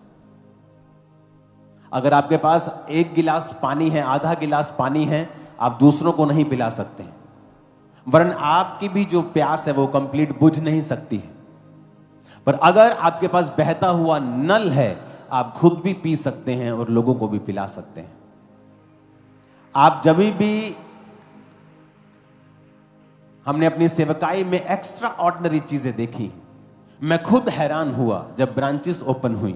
अगर आपके पास 1 गिलास पानी है, आधा गिलास पानी है, आप दूसरों को नहीं पिला सकते हैं, वरन आपकी भी जो प्यास है वो कंप्लीट बुझ नहीं सकती है। पर अगर आपके पास बहता हुआ नल है, आप खुद भी पी सकते हैं और लोगों को भी पिला सकते हैं। आप जब भी, हमने अपनी सेवकाई में एक्स्ट्रा ऑर्डिनरी चीजें देखी। मैं खुद हैरान हुआ जब ब्रांचेस ओपन हुई।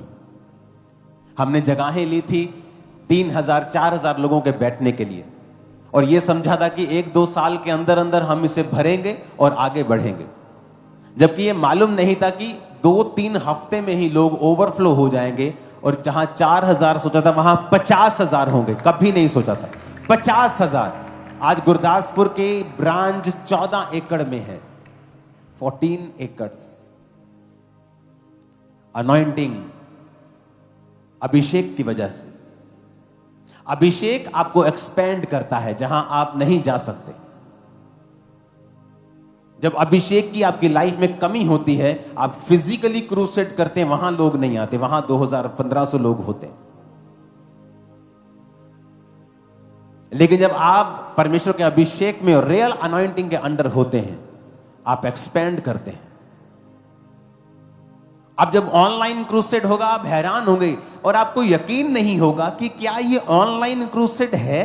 हमने जगहें ली थी 3000-4000 लोगों के बैठने के लिए, और यह समझा था कि 1-2 साल के अंदर अंदर हम इसे भरेंगे और आगे बढ़ेंगे, जबकि यह मालूम नहीं था कि 2-3 हफ्ते में ही लोग ओवरफ्लो हो जाएंगे और जहां 4000 सोचा था वहां 50,000 होंगे। कभी नहीं सोचा था 50,000। आज गुरदासपुर की ब्रांच 14 एकड़ में है, 14 एकड़्स। अनॉइंटिंग, अभिषेक की वजह से। अभिषेक आपको एक्सपेंड करता है जहां आप नहीं जा सकते। जब अभिषेक की आपकी लाइफ में कमी होती है, आप फिजिकली क्रूसेड करते हैं, वहां लोग नहीं आते, वहां 2000-1500 लोग होते हैं। लेकिन जब आप परमेश्वर के अभिषेक में और रियल अनॉइंटिंग के अंडर होते हैं, आप एक्सपेंड करते हैं। अब जब ऑनलाइन क्रूसेड होगा, आप हैरान होंगे और आपको यकीन नहीं होगा कि क्या ये ऑनलाइन क्रूसेड है,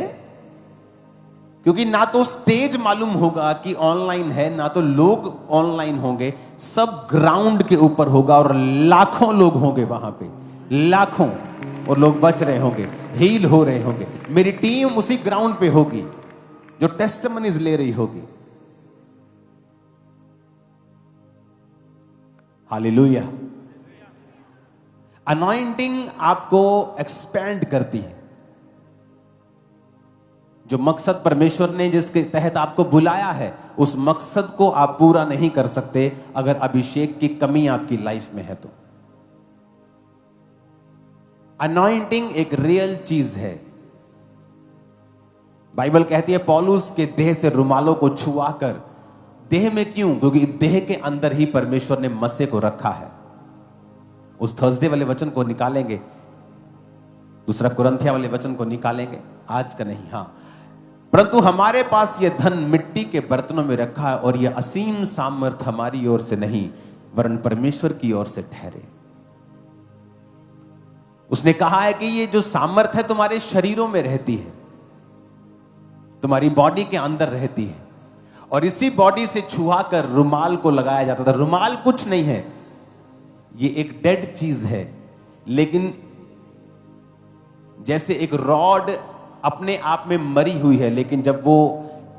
क्योंकि ना तो स्टेज मालूम होगा कि ऑनलाइन है, ना तो लोग ऑनलाइन होंगे, सब ग्राउंड के ऊपर होगा और लाखों लोग होंगे वहां पे, लाखों, और लोग बच रहे होंगे, हील हो रहे होंगे। मेरी टीम उसी ग्राउंड पे होगी जो टेस्टिमनीज ले रही होगी। हालेलुया। अनॉइंटिंग आपको एक्सपैंड करती है। जो मकसद परमेश्वर ने जिसके तहत आपको बुलाया है, उस मकसद को आप पूरा नहीं कर सकते अगर अभिषेक की कमी आपकी लाइफ में है तो। अनॉइंटिंग एक रियल चीज है। बाइबल कहती है पौलुस के देह से रुमालों को छुआ कर, देह में क्यों? क्योंकि देह के अंदर ही परमेश्वर ने मस्से को रखा है। उस थर्सडे वाले वचन को निकालेंगे, दूसरा कुरिन्थिया वाले वचन को निकालेंगे, आज का नहीं। हां, परंतु हमारे पास यह धन मिट्टी के बर्तनों में रखा है और यह असीम सामर्थ हमारी ओर से नहीं वरन परमेश्वर की ओर से ठहरे। उसने कहा है कि ये जो सामर्थ है तुम्हारे शरीरों में रहती है, तुम्हारी बॉडी के अंदर रहती है, और इसी बॉडी से छुआ कर रुमाल को लगाया जाता था। रुमाल कुछ नहीं है, ये एक डेड चीज है, लेकिन जैसे एक रॉड अपने आप में मरी हुई है, लेकिन जब वो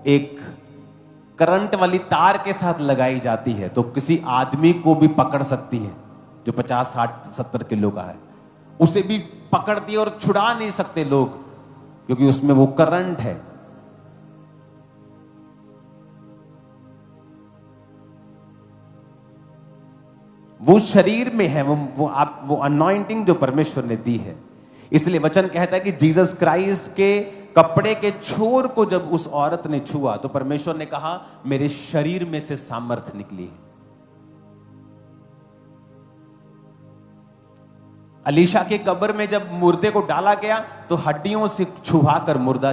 एक करंट वाली तार के साथ लगाई जाती है तो किसी आदमी को भी पकड़ सकती है जो 50, 60, 70 किलो का है, उसे भी पकड़ दिए और छुड़ा नहीं सकते लोग, क्योंकि उसमें वो करंट है। वो शरीर में है, वो अनॉइंटिंग जो परमेश्वर ने दी है। इसलिए वचन कहता है कि जीसस क्राइस्ट के कपड़े के छोर को जब उस औरत ने छुआ तो परमेश्वर ने कहा मेरे शरीर में से सामर्थ्य निकली है। अलीशा के कब्र में जब मुर्दे को डाला गया तो हड्डियों से छुपाकर मुर्दा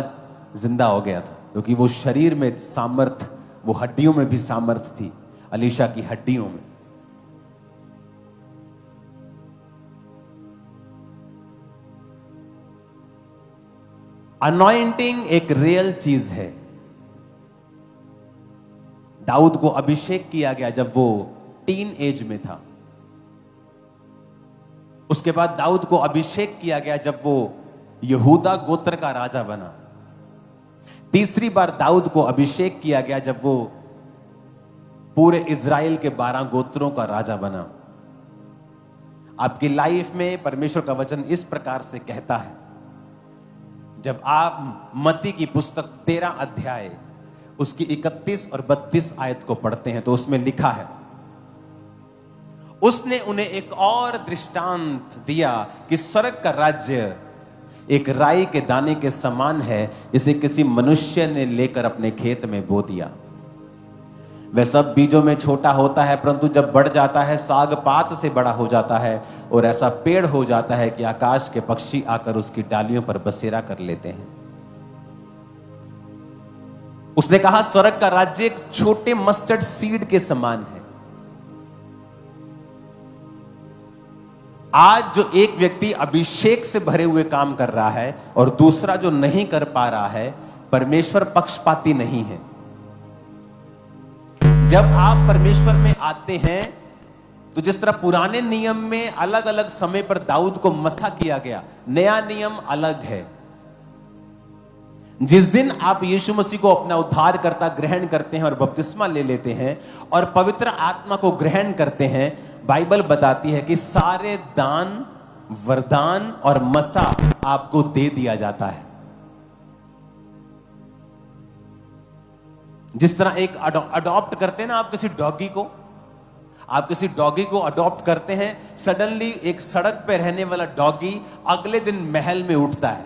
जिंदा हो गया था, क्योंकि वो शरीर में सामर्थ्य, वो हड्डियों में भी सामर्थ्य थी, अलीशा की हड्डियों में। अनॉइंटिंग एक रियल चीज है। दाऊद को अभिषेक किया गया जब वो टीन एज में था। उसके बाद दाऊद को अभिषेक किया गया जब वो यहूदा गोत्र का राजा बना। तीसरी बार दाऊद को अभिषेक किया गया जब वो पूरे इज़राइल के 12 गोत्रों का राजा बना। आपकी लाइफ में परमेश्वर का वचन इस प्रकार से कहता है, जब आप मत्ती की पुस्तक 13 अध्याय उसकी 31 और 32 आयत को पढ़ते हैं तो उसमें लिखा है, उसने उन्हें एक और दृष्टांत दिया कि स्वर्ग का राज्य एक राई के दाने के समान है, इसे किसी मनुष्य ने लेकर अपने खेत में बो दिया। वह सब बीजों में छोटा होता है, परंतु जब बढ़ जाता है साग पात से बड़ा हो जाता है और ऐसा पेड़ हो जाता है कि आकाश के पक्षी आकर उसकी डालियों पर बसेरा कर लेते हैं। उसने कहा स्वर्ग का राज्य एक छोटे मस्टर्ड सीड के समान है। आज जो एक व्यक्ति अभिषेक से भरे हुए काम कर रहा है और दूसरा जो नहीं कर पा रहा है, परमेश्वर पक्षपाती नहीं है। जब आप परमेश्वर में आते हैं तो जिस तरह पुराने नियम में अलग अलग समय पर दाऊद को मसा किया गया, नया नियम अलग है। जिस दिन आप यीशु मसीह को अपना उद्धारकर्ता ग्रहण करते हैं और बपतिस्मा ले लेते हैं और पवित्र आत्मा को ग्रहण करते हैं, बाइबल बताती है कि सारे दान, वरदान और मसा आपको दे दिया जाता है। जिस तरह एक अडॉप्ट करते हैं ना, आप किसी डॉगी को अडॉप्ट करते हैं, सडनली एक सड़क पे रहने वाला डॉगी अगले दिन महल में उठता है,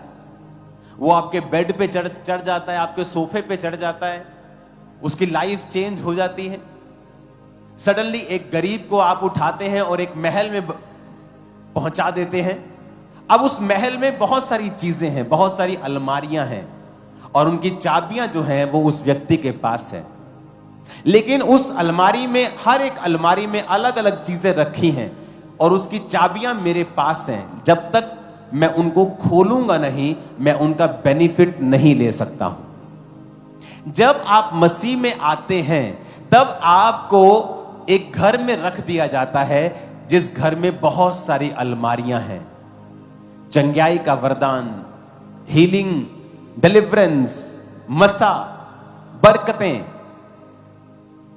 वो आपके बेड पे चढ़ जाता है, आपके सोफे पे चढ़ जाता है, उसकी लाइफ चेंज हो जाती है। सडनली एक गरीब को आप उठाते हैं और एक महल में पहुंचा देते हैं। अब उस महल में बहुत सारी चीजें हैं, बहुत सारी अलमारियां हैं और उनकी चाबियां जो हैं वो उस व्यक्ति के पास है। लेकिन उस अलमारी में, हर एक अलमारी में अलग अलग चीजें रखी हैं और उसकी चाबियां मेरे पास हैं। जब तक मैं उनको खोलूंगा नहीं, मैं उनका बेनिफिट नहीं ले सकता हूं। जब आप मसीह में आते हैं तब आपको एक घर में रख दिया जाता है जिस घर में बहुत सारी अलमारियां हैं। चंगाई का वरदान, हीलिंग, डिलीवरेंस, मसा, बरकतें,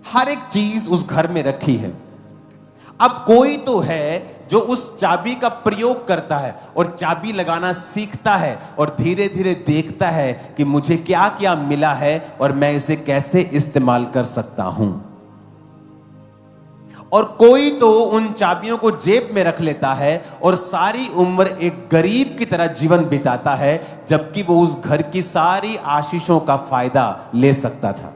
हर एक चीज उस घर में रखी है। अब कोई तो है जो उस चाबी का प्रयोग करता है और चाबी लगाना सीखता है और धीरे धीरे देखता है कि मुझे क्या क्या मिला है और मैं इसे कैसे इस्तेमाल कर सकता हूं। और कोई तो उन चाबियों को जेब में रख लेता है और सारी उम्र एक गरीब की तरह जीवन बिताता है, जबकि वो उस घर की सारी आशीषों का फायदा ले सकता था।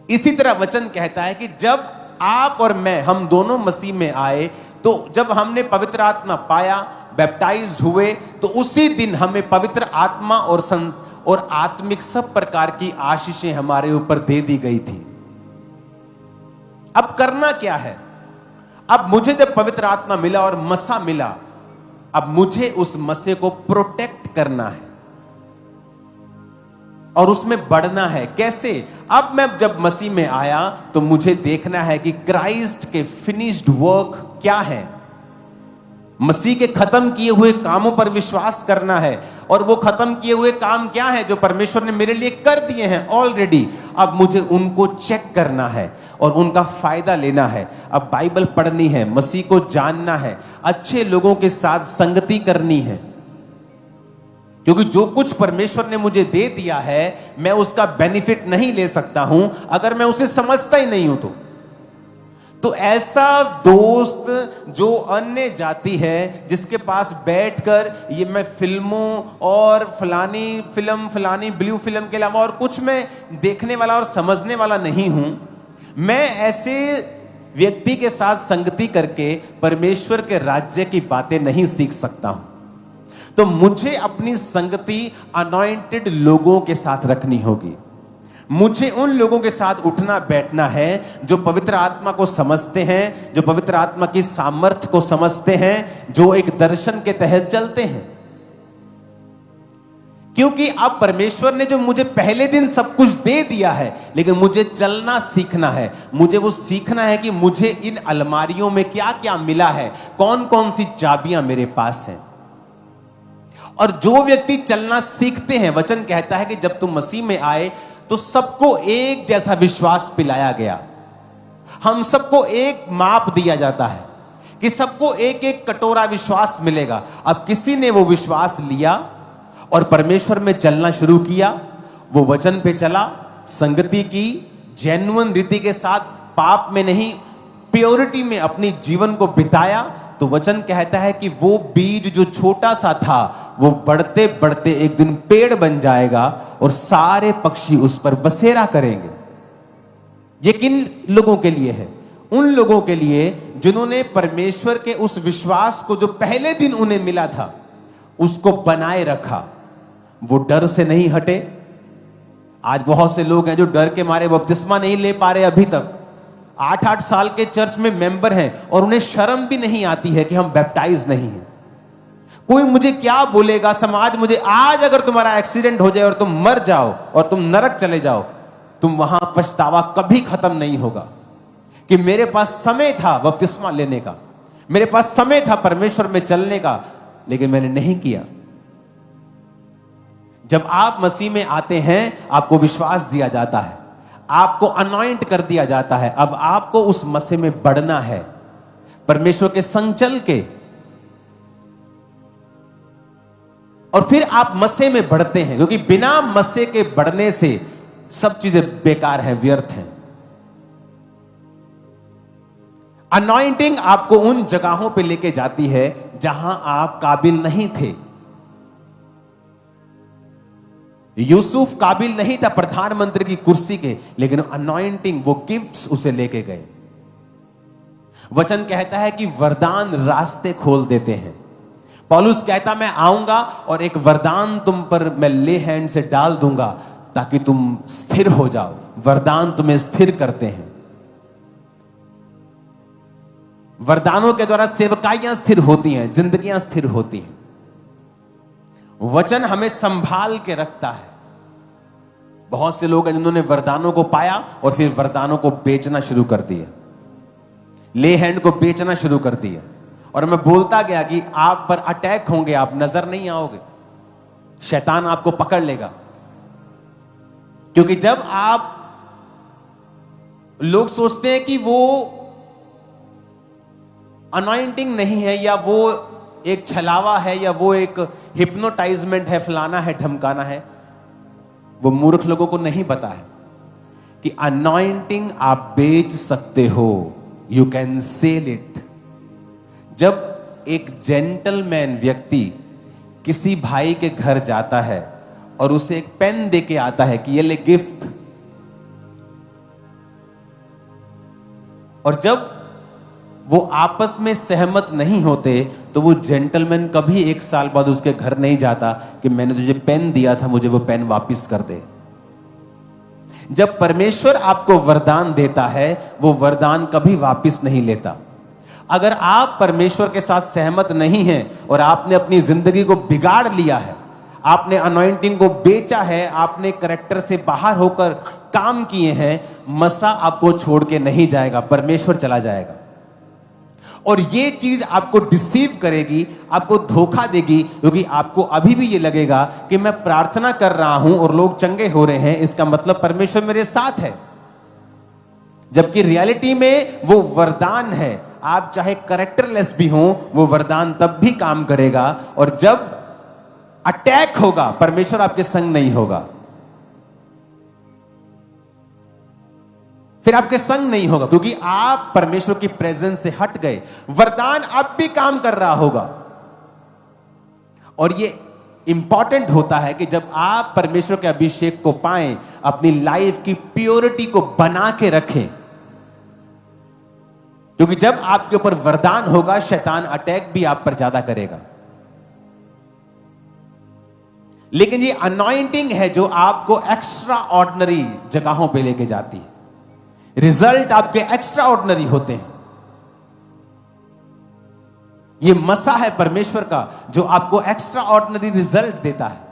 इसी तरह वचन कहता है कि जब आप और मैं, हम दोनों मसीह में आए, तो जब हमने पवित्र आत्मा पाया, बैप्टाइज्ड हुए, तो उसी दिन हमें पवित्र आत्मा और आत्मिक सब प्रकार की आशीषें हमारे ऊपर दे दी गई थी। अब करना क्या है? अब मुझे जब पवित्र आत्मा मिला और मसा मिला, अब मुझे उस मसे को प्रोटेक्ट करना है और उसमें बढ़ना है। कैसे? अब मैं जब मसीह में आया तो मुझे देखना है कि क्राइस्ट के फिनिश्ड वर्क क्या है। मसीह के खत्म किए हुए कामों पर विश्वास करना है। और वो खत्म किए हुए काम क्या है जो परमेश्वर ने मेरे लिए कर दिए हैं ऑलरेडी। अब मुझे उनको चेक करना है और उनका फायदा लेना है। अब बाइबल पढ़नी है, मसीह को जानना है, अच्छे लोगों के साथ संगति करनी है, क्योंकि जो कुछ परमेश्वर ने मुझे दे दिया है मैं उसका बेनिफिट नहीं ले सकता हूं अगर मैं उसे समझता ही नहीं हूं। तो ऐसा दोस्त जो अन्य जाति है, जिसके पास बैठकर ये मैं फिल्मों और फलानी फिल्म, फलानी ब्लू फिल्म के अलावा और कुछ मैं देखने वाला और समझने वाला नहीं हूं, मैं ऐसे व्यक्ति के साथ संगति करके परमेश्वर के राज्य की बातें नहीं सीख सकता हूं। तो मुझे अपनी संगति अनॉइंटेड लोगों के साथ रखनी होगी। मुझे उन लोगों के साथ उठना बैठना है जो पवित्र आत्मा को समझते हैं, जो पवित्र आत्मा की सामर्थ्य को समझते हैं, जो एक दर्शन के तहत चलते हैं। क्योंकि अब परमेश्वर ने जो मुझे पहले दिन सब कुछ दे दिया है, लेकिन मुझे चलना सीखना है। मुझे वो सीखना है कि मुझे इन अलमारियों में क्या क्या मिला है, कौन कौन सी चाबियां मेरे पास हैं। और जो व्यक्ति चलना सीखते हैं, वचन कहता है कि जब तुम मसीह में आए तो सबको एक जैसा विश्वास पिलाया गया। हम सबको एक माप दिया जाता है कि सबको एक एक कटोरा विश्वास मिलेगा। अब किसी ने वो विश्वास लिया और परमेश्वर में चलना शुरू किया, वो वचन पे चला, संगति की, जेन्युइन रीति के साथ, पाप में नहीं, प्योरिटी में अपनी जीवन को बिताया, तो वचन कहता है कि वो बीज जो छोटा सा था वो बढ़ते बढ़ते एक दिन पेड़ बन जाएगा और सारे पक्षी उस पर बसेरा करेंगे। ये किन लोगों के लिए है? उन लोगों के लिए जिन्होंने परमेश्वर के उस विश्वास को जो पहले दिन उन्हें मिला था उसको बनाए रखा। वो डर से नहीं हटे। आज बहुत से लोग हैं जो डर के मारे बपतिस्मा नहीं ले पा रहे अभी तक। 8-8 साल के चर्च में मेंबर हैं और उन्हें शर्म भी नहीं आती है कि हम बैप्टाइज नहीं हैं। कोई मुझे क्या बोलेगा, समाज मुझे, आज अगर तुम्हारा एक्सीडेंट हो जाए और तुम मर जाओ और तुम नरक चले जाओ, तुम वहां पछतावा कभी खत्म नहीं होगा कि मेरे पास समय था बपतिस्मा लेने का, मेरे पास समय था परमेश्वर में चलने का, लेकिन मैंने नहीं किया। जब आप मसीह में आते हैं आपको विश्वास दिया जाता है, आपको अनॉइंट कर दिया जाता है। अब आपको उस मसीह में बढ़ना है, परमेश्वर के संग चल के, और फिर आप मसीह में बढ़ते हैं, क्योंकि बिना मसीह के बढ़ने से सब चीजें बेकार हैं, व्यर्थ हैं। अनॉइंटिंग आपको उन जगहों पे लेके जाती है जहां आप काबिल नहीं थे। यूसुफ काबिल नहीं था प्रधानमंत्री की कुर्सी के, लेकिन अनॉइंटिंग, वो गिफ्ट्स उसे लेके गए। वचन कहता है कि वरदान रास्ते खोल देते हैं। पौलुस कहता मैं आऊंगा और एक वरदान तुम पर मैं ले हैंड से डाल दूंगा ताकि तुम स्थिर हो जाओ। वरदान तुम्हें स्थिर करते हैं। वरदानों के द्वारा सेवकाइयां स्थिर होती हैं, जिंदगियां स्थिर होती हैं। वचन हमें संभाल के रखता है। बहुत से लोग हैं जिन्होंने वरदानों को पाया और फिर वरदानों को बेचना शुरू कर दिया, ले हैंड को बेचना शुरू कर दिया। और मैं बोलता गया कि आप पर अटैक होंगे, आप नजर नहीं आओगे, शैतान आपको पकड़ लेगा। क्योंकि जब आप, लोग सोचते हैं कि वो अनॉइंटिंग नहीं है, या वो एक छलावा है, या वो एक हिप्नोटाइजमेंट है, फलाना है, ढमकाना है। वो मूर्ख लोगों को नहीं पता है कि अनॉइंटिंग आप बेच सकते हो, यू कैन सेल इट। जब एक जेंटलमैन व्यक्ति किसी भाई के घर जाता है और उसे एक पेन दे के आता है कि ये ले गिफ्ट, और जब वो आपस में सहमत नहीं होते तो वो जेंटलमैन कभी 1 साल बाद उसके घर नहीं जाता कि मैंने तुझे पेन दिया था, मुझे वो पेन वापस कर दे। जब परमेश्वर आपको वरदान देता है, वो वरदान कभी वापस नहीं लेता। अगर आप परमेश्वर के साथ सहमत नहीं हैं और आपने अपनी जिंदगी को बिगाड़ लिया है, आपने अनॉइंटिंग को बेचा है, आपने कैरेक्टर से बाहर होकर काम किए हैं, मसा आपको छोड़ के नहीं जाएगा, परमेश्वर चला जाएगा। और ये चीज आपको डिसीव करेगी, आपको धोखा देगी, क्योंकि आपको अभी भी ये लगेगा कि मैं प्रार्थना कर रहा हूं और लोग चंगे हो रहे हैं, इसका मतलब परमेश्वर मेरे साथ है। जबकि रियलिटी में वो वरदान है। आप चाहे कैरेक्टरलेस भी हो, वो वरदान तब भी काम करेगा। और जब अटैक होगा, परमेश्वर आपके संग नहीं होगा, फिर आपके संग नहीं होगा, क्योंकि आप परमेश्वर की प्रेजेंस से हट गए। वरदान अब भी काम कर रहा होगा। और ये इंपॉर्टेंट होता है कि जब आप परमेश्वर के अभिषेक को पाएं, अपनी लाइफ की प्योरिटी को बना के रखें, क्योंकि जब आपके ऊपर वरदान होगा, शैतान अटैक भी आप पर ज्यादा करेगा। लेकिन ये अनॉइंटिंग है जो आपको एक्स्ट्रा ऑर्डिनरी जगहों पे लेके जाती है। रिजल्ट आपके एक्स्ट्रा ऑर्डिनरी होते हैं। ये मसा है परमेश्वर का जो आपको एक्स्ट्रा ऑर्डिनरी रिजल्ट देता है।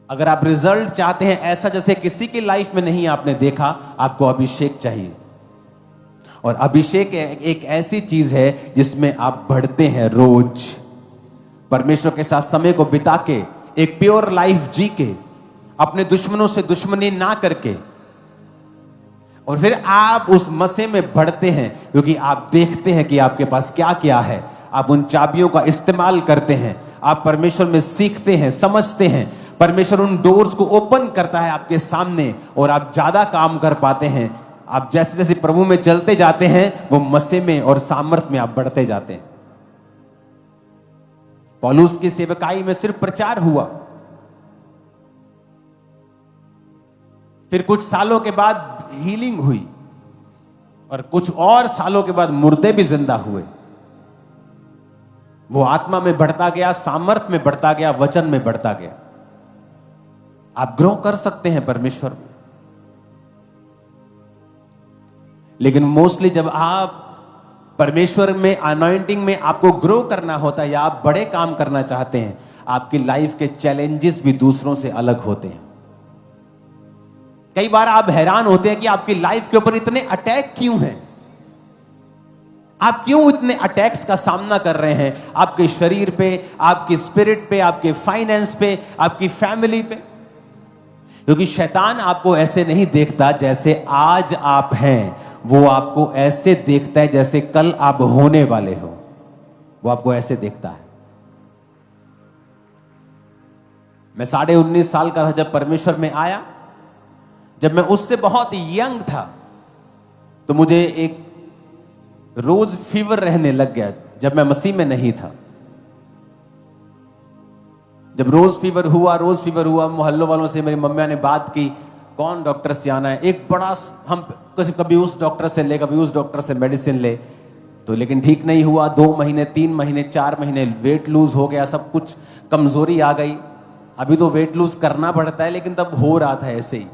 अगर आप रिजल्ट चाहते हैं ऐसा जैसे किसी की लाइफ में नहीं आपने देखा, आपको अभिषेक चाहिए। और अभिषेक एक ऐसी चीज है जिसमें आप बढ़ते हैं रोज, परमेश्वर के साथ समय को बिता के, एक प्योर लाइफ जी के, अपने दुश्मनों से दुश्मनी ना करके, और फिर आप उस मसे में बढ़ते हैं, क्योंकि आप देखते हैं कि आपके पास क्या क्या है। आप उन चाबियों का इस्तेमाल करते हैं, आप परमेश्वर में सीखते हैं, समझते हैं। परमेश्वर उन डोर्स को ओपन करता है आपके सामने और आप ज्यादा काम कर पाते हैं। आप जैसे जैसे प्रभु में चलते जाते हैं, वो मसे में और सामर्थ में आप बढ़ते जाते हैं। पौलुस की सेवकाई में सिर्फ प्रचार हुआ, फिर कुछ सालों के बाद हीलिंग हुई, और कुछ और सालों के बाद मुर्दे भी जिंदा हुए। वो आत्मा में बढ़ता गया, सामर्थ में बढ़ता गया, वचन में बढ़ता गया। आप ग्रो कर सकते हैं परमेश्वर में, लेकिन मोस्टली जब आप परमेश्वर में, अनॉइंटिंग में आपको ग्रो करना होता है या आप बड़े काम करना चाहते हैं, आपकी लाइफ के चैलेंजेस भी दूसरों से अलग होते हैं। कई बार आप हैरान होते हैं कि आपकी लाइफ के ऊपर इतने अटैक क्यों हैं, आप क्यों इतने अटैक्स का सामना कर रहे हैं, आपके शरीर पे, आपके स्पिरिट पे, आपके फाइनेंस पे, आपकी फैमिली पे। क्योंकि शैतान आपको ऐसे नहीं देखता जैसे आज आप हैं, वो आपको ऐसे देखता है जैसे कल आप होने वाले हो। वो आपको ऐसे देखता है। मैं 19.5 साल का था जब परमेश्वर में आया। जब मैं उससे बहुत यंग था तो मुझे एक रोज फीवर रहने लग गया, जब मैं मसीह में नहीं था। जब रोज फीवर हुआ, मोहल्लों वालों से मेरी मम्मी ने बात की कौन डॉक्टर से आना है, एक बड़ा हम कभी उस डॉक्टर से ले, कभी उस डॉक्टर से मेडिसिन ले, तो लेकिन ठीक नहीं हुआ। 2 महीने, 3 महीने, 4 महीने, वेट लूज हो गया, सब कुछ कमजोरी आ गई। अभी तो वेट लूज करना पड़ता है, लेकिन तब हो रहा था ऐसे ही।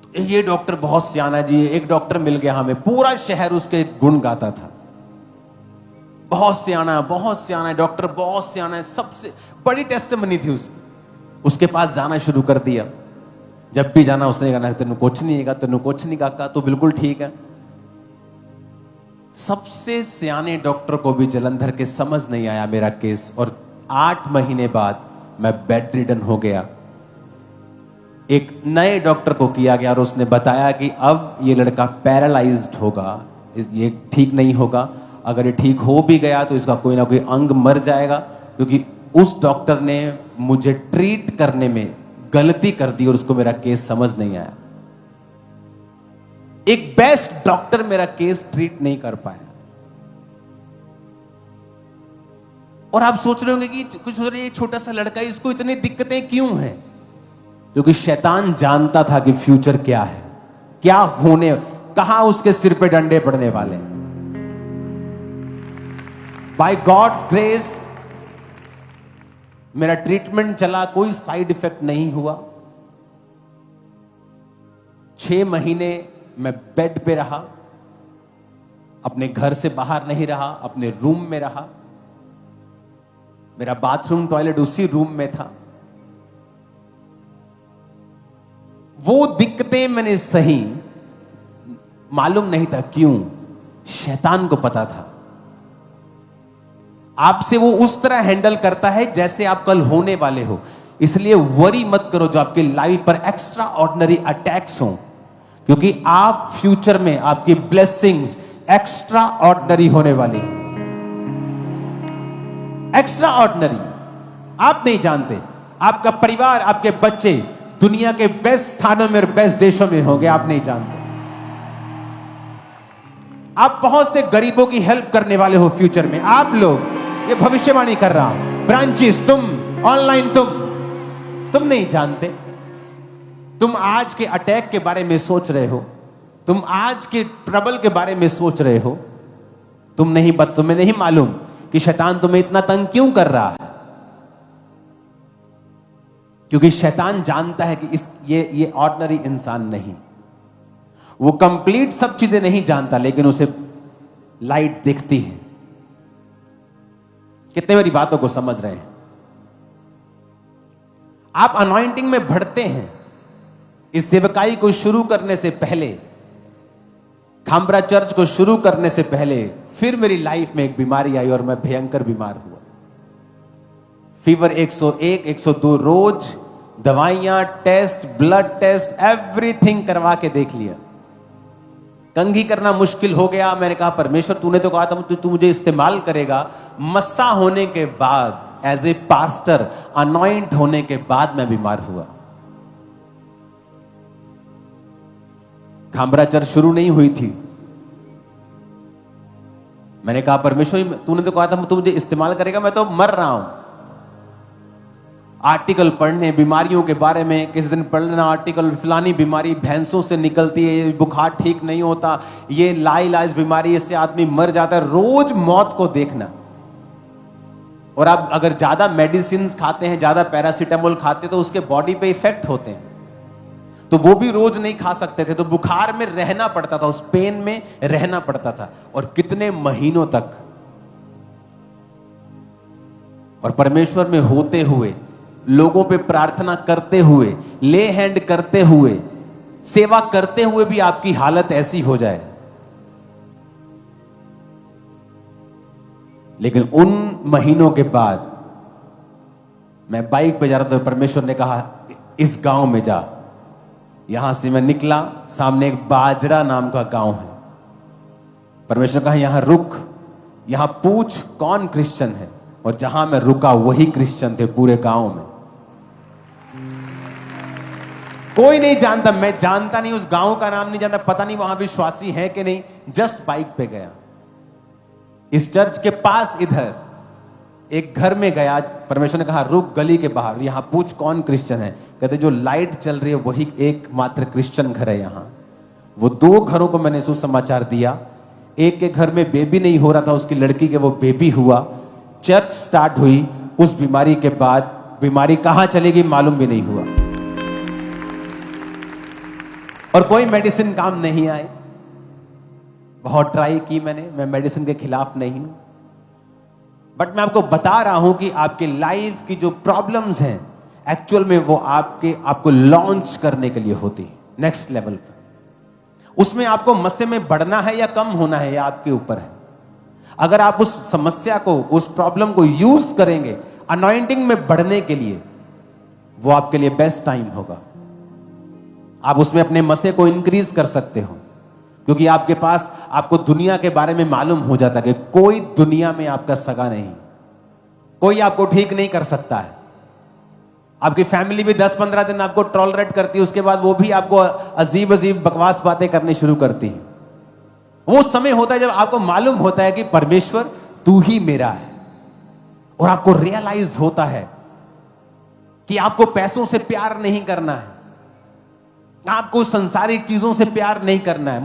तो ये डॉक्टर बहुत सियाना जी, एक डॉक्टर मिल गया हमें, पूरा शहर उसके गुण गाता था, बहुत सियाना डॉक्टर, बहुत सियाना है, सबसे बड़ी टेस्टमनी थी उसकी। उसके पास जाना शुरू कर दिया। जब भी जाना उसने कहना तेनू कुछ नहीं काका, तो बिल्कुल ठीक है। सबसे सियाने डॉक्टर को भी जलंधर के समझ नहीं आया मेरा केस, और 8 महीने बाद मैं बेड रिडन हो गया। एक नए डॉक्टर को किया गया और उसने बताया कि अब ये लड़का पैरालाइज्ड होगा, ये ठीक नहीं होगा। अगर ये ठीक हो भी गया तो इसका कोई ना कोई अंग मर जाएगा, क्योंकि उस डॉक्टर ने मुझे ट्रीट करने में गलती कर दी और उसको मेरा केस समझ नहीं आया। एक बेस्ट डॉक्टर मेरा केस ट्रीट नहीं कर पाया। और आप सोच रहे होंगे कि कुछ हो रही है, छोटा सा लड़का, इसको इतनी दिक्कतें क्यों हैं? क्योंकि शैतान जानता था कि फ्यूचर क्या है, क्या होने, कहां उसके सिर पे डंडे पड़ने वाले हैं। बाय गॉड्स ग्रेस मेरा ट्रीटमेंट चला, कोई साइड इफेक्ट नहीं हुआ। 6 महीने मैं बेड पे रहा, अपने घर से बाहर नहीं रहा, अपने रूम में रहा। मेरा बाथरूम टॉयलेट उसी रूम में था। वो दिक्कतें मैंने सही, मालूम नहीं था क्यों, शैतान को पता था। आपसे वो उस तरह हैंडल करता है जैसे आप कल होने वाले हो। इसलिए वरी मत करो जो आपकी लाइफ पर एक्स्ट्रा ऑर्डिनरी अटैक्स हो, क्योंकि आप फ्यूचर में आपकी ब्लेसिंग्स एक्स्ट्रा ऑर्डिनरी होने वाली है। एक्स्ट्रा ऑर्डिनरी आप नहीं जानते, आपका परिवार, आपके बच्चे दुनिया के बेस्ट स्थानों में और बेस्ट देशों में होंगे, आप नहीं जानते। आप बहुत से गरीबों की हेल्प करने वाले हो फ्यूचर में। आप लोग, ये भविष्यवाणी कर रहा हूं, ब्रांचेस, तुम ऑनलाइन, तुम नहीं जानते। तुम आज के अटैक के बारे में सोच रहे हो, तुम आज के ट्रबल के बारे में सोच रहे हो, तुम्हें नहीं मालूम कि शैतान तुम्हें इतना तंग क्यों कर रहा है। क्योंकि शैतान जानता है कि ये ऑर्डिनरी इंसान नहीं, वो कंप्लीट सब चीजें नहीं जानता, लेकिन उसे लाइट दिखती है। कितने मेरी बातों को समझ रहे हैं? आप अनॉइंटिंग में बढ़ते हैं। इस सेवकाई को शुरू करने से पहले, खामरा चर्च को शुरू करने से पहले, फिर मेरी लाइफ में एक बीमारी आई और मैं भयंकर बीमार हुआ। फीवर 101, 102, रोज दवाइयां, टेस्ट, ब्लड टेस्ट, एवरीथिंग करवा के देख लिया। कंघी करना मुश्किल हो गया। मैंने कहा परमेश्वर तूने तो कहा था तू मुझे इस्तेमाल करेगा। मस्सा होने के बाद, एज ए पास्टर अनॉइंट होने के बाद मैं बीमार हुआ। खामरा चर्च शुरू नहीं हुई थी। मैंने कहा परमेश्वर तूने तो कहा था तू मुझे इस्तेमाल करेगा, मैं तो मर रहा हूं। आर्टिकल पढ़ने बीमारियों के बारे में, किसी दिन पढ़ना आर्टिकल, फलानी बीमारी भैंसों से निकलती है, बुखार ठीक नहीं होता, ये लाइलाज बीमारी, इससे आदमी मर जाता है। रोज मौत को देखना। और आप अगर ज्यादा मेडिसिन खाते हैं, ज्यादा पैरासीटामोल खाते हैं, तो उसके बॉडी पे इफेक्ट होते हैं। तो वो भी रोज नहीं खा सकते थे, तो बुखार में रहना पड़ता था, उस पेन में रहना पड़ता था, और कितने महीनों तक। और परमेश्वर में होते हुए, लोगों पे प्रार्थना करते हुए, ले हैंड करते हुए, सेवा करते हुए भी आपकी हालत ऐसी हो जाए। लेकिन उन महीनों के बाद मैं बाइक पे जा रहा था, परमेश्वर ने कहा इस गांव में जा। यहां से मैं निकला, सामने एक बाजरा नाम का गांव है। परमेश्वर ने कहा यहां रुक, यहां पूछ कौन क्रिश्चियन है, और जहां मैं रुका वही क्रिश्चियन थे पूरे गांव में। कोई नहीं जानता, मैं जानता नहीं, उस गांव का नाम नहीं जानता, पता नहीं वहां विश्वासी है कि नहीं। जस्ट बाइक पे गया, इस चर्च के पास इधर एक घर में गया, परमेश्वर ने कहा रुक गली के बाहर, यहां पूछ कौन क्रिश्चियन है। कहते जो लाइट चल रही है वही एकमात्र क्रिश्चियन घर है यहां। वो 2 घरों को मैंने सुसमाचार दिया। एक के घर में बेबी नहीं हो रहा था, उसकी लड़की के वो बेबी हुआ। चर्च स्टार्ट हुई। उस बीमारी के बाद बीमारी कहां चलेगी मालूम भी नहीं हुआ, और कोई मेडिसिन काम नहीं आई। बहुत ट्राई की मैंने, मैं मेडिसिन के खिलाफ नहीं हूं, बट मैं आपको बता रहा हूं कि आपके लाइफ की जो प्रॉब्लम्स हैं एक्चुअल में वो आपको लॉन्च करने के लिए होती है नेक्स्ट लेवल पर। उसमें आपको मस्से में बढ़ना है या कम होना है, यह आपके ऊपर है। अगर आप उस समस्या को, उस प्रॉब्लम को यूज करेंगे अनॉइंटिंग में बढ़ने के लिए, वो आपके लिए बेस्ट टाइम होगा। आप उसमें अपने मसे को इंक्रीज कर सकते हो, क्योंकि आपके पास आपको दुनिया के बारे में मालूम हो जाता है कि कोई दुनिया में आपका सगा नहीं, कोई आपको ठीक नहीं कर सकता है। आपकी फैमिली भी 10-15 दिन आपको टॉलरेट करती है, उसके बाद वो भी आपको अजीब अजीब बकवास बातें करनी शुरू करती है। वो समय होता है जब आपको मालूम होता है कि परमेश्वर तू ही मेरा है, और आपको रियलाइज होता है कि आपको पैसों से प्यार नहीं करना है, आपको संसारिक चीजों से प्यार नहीं करना है।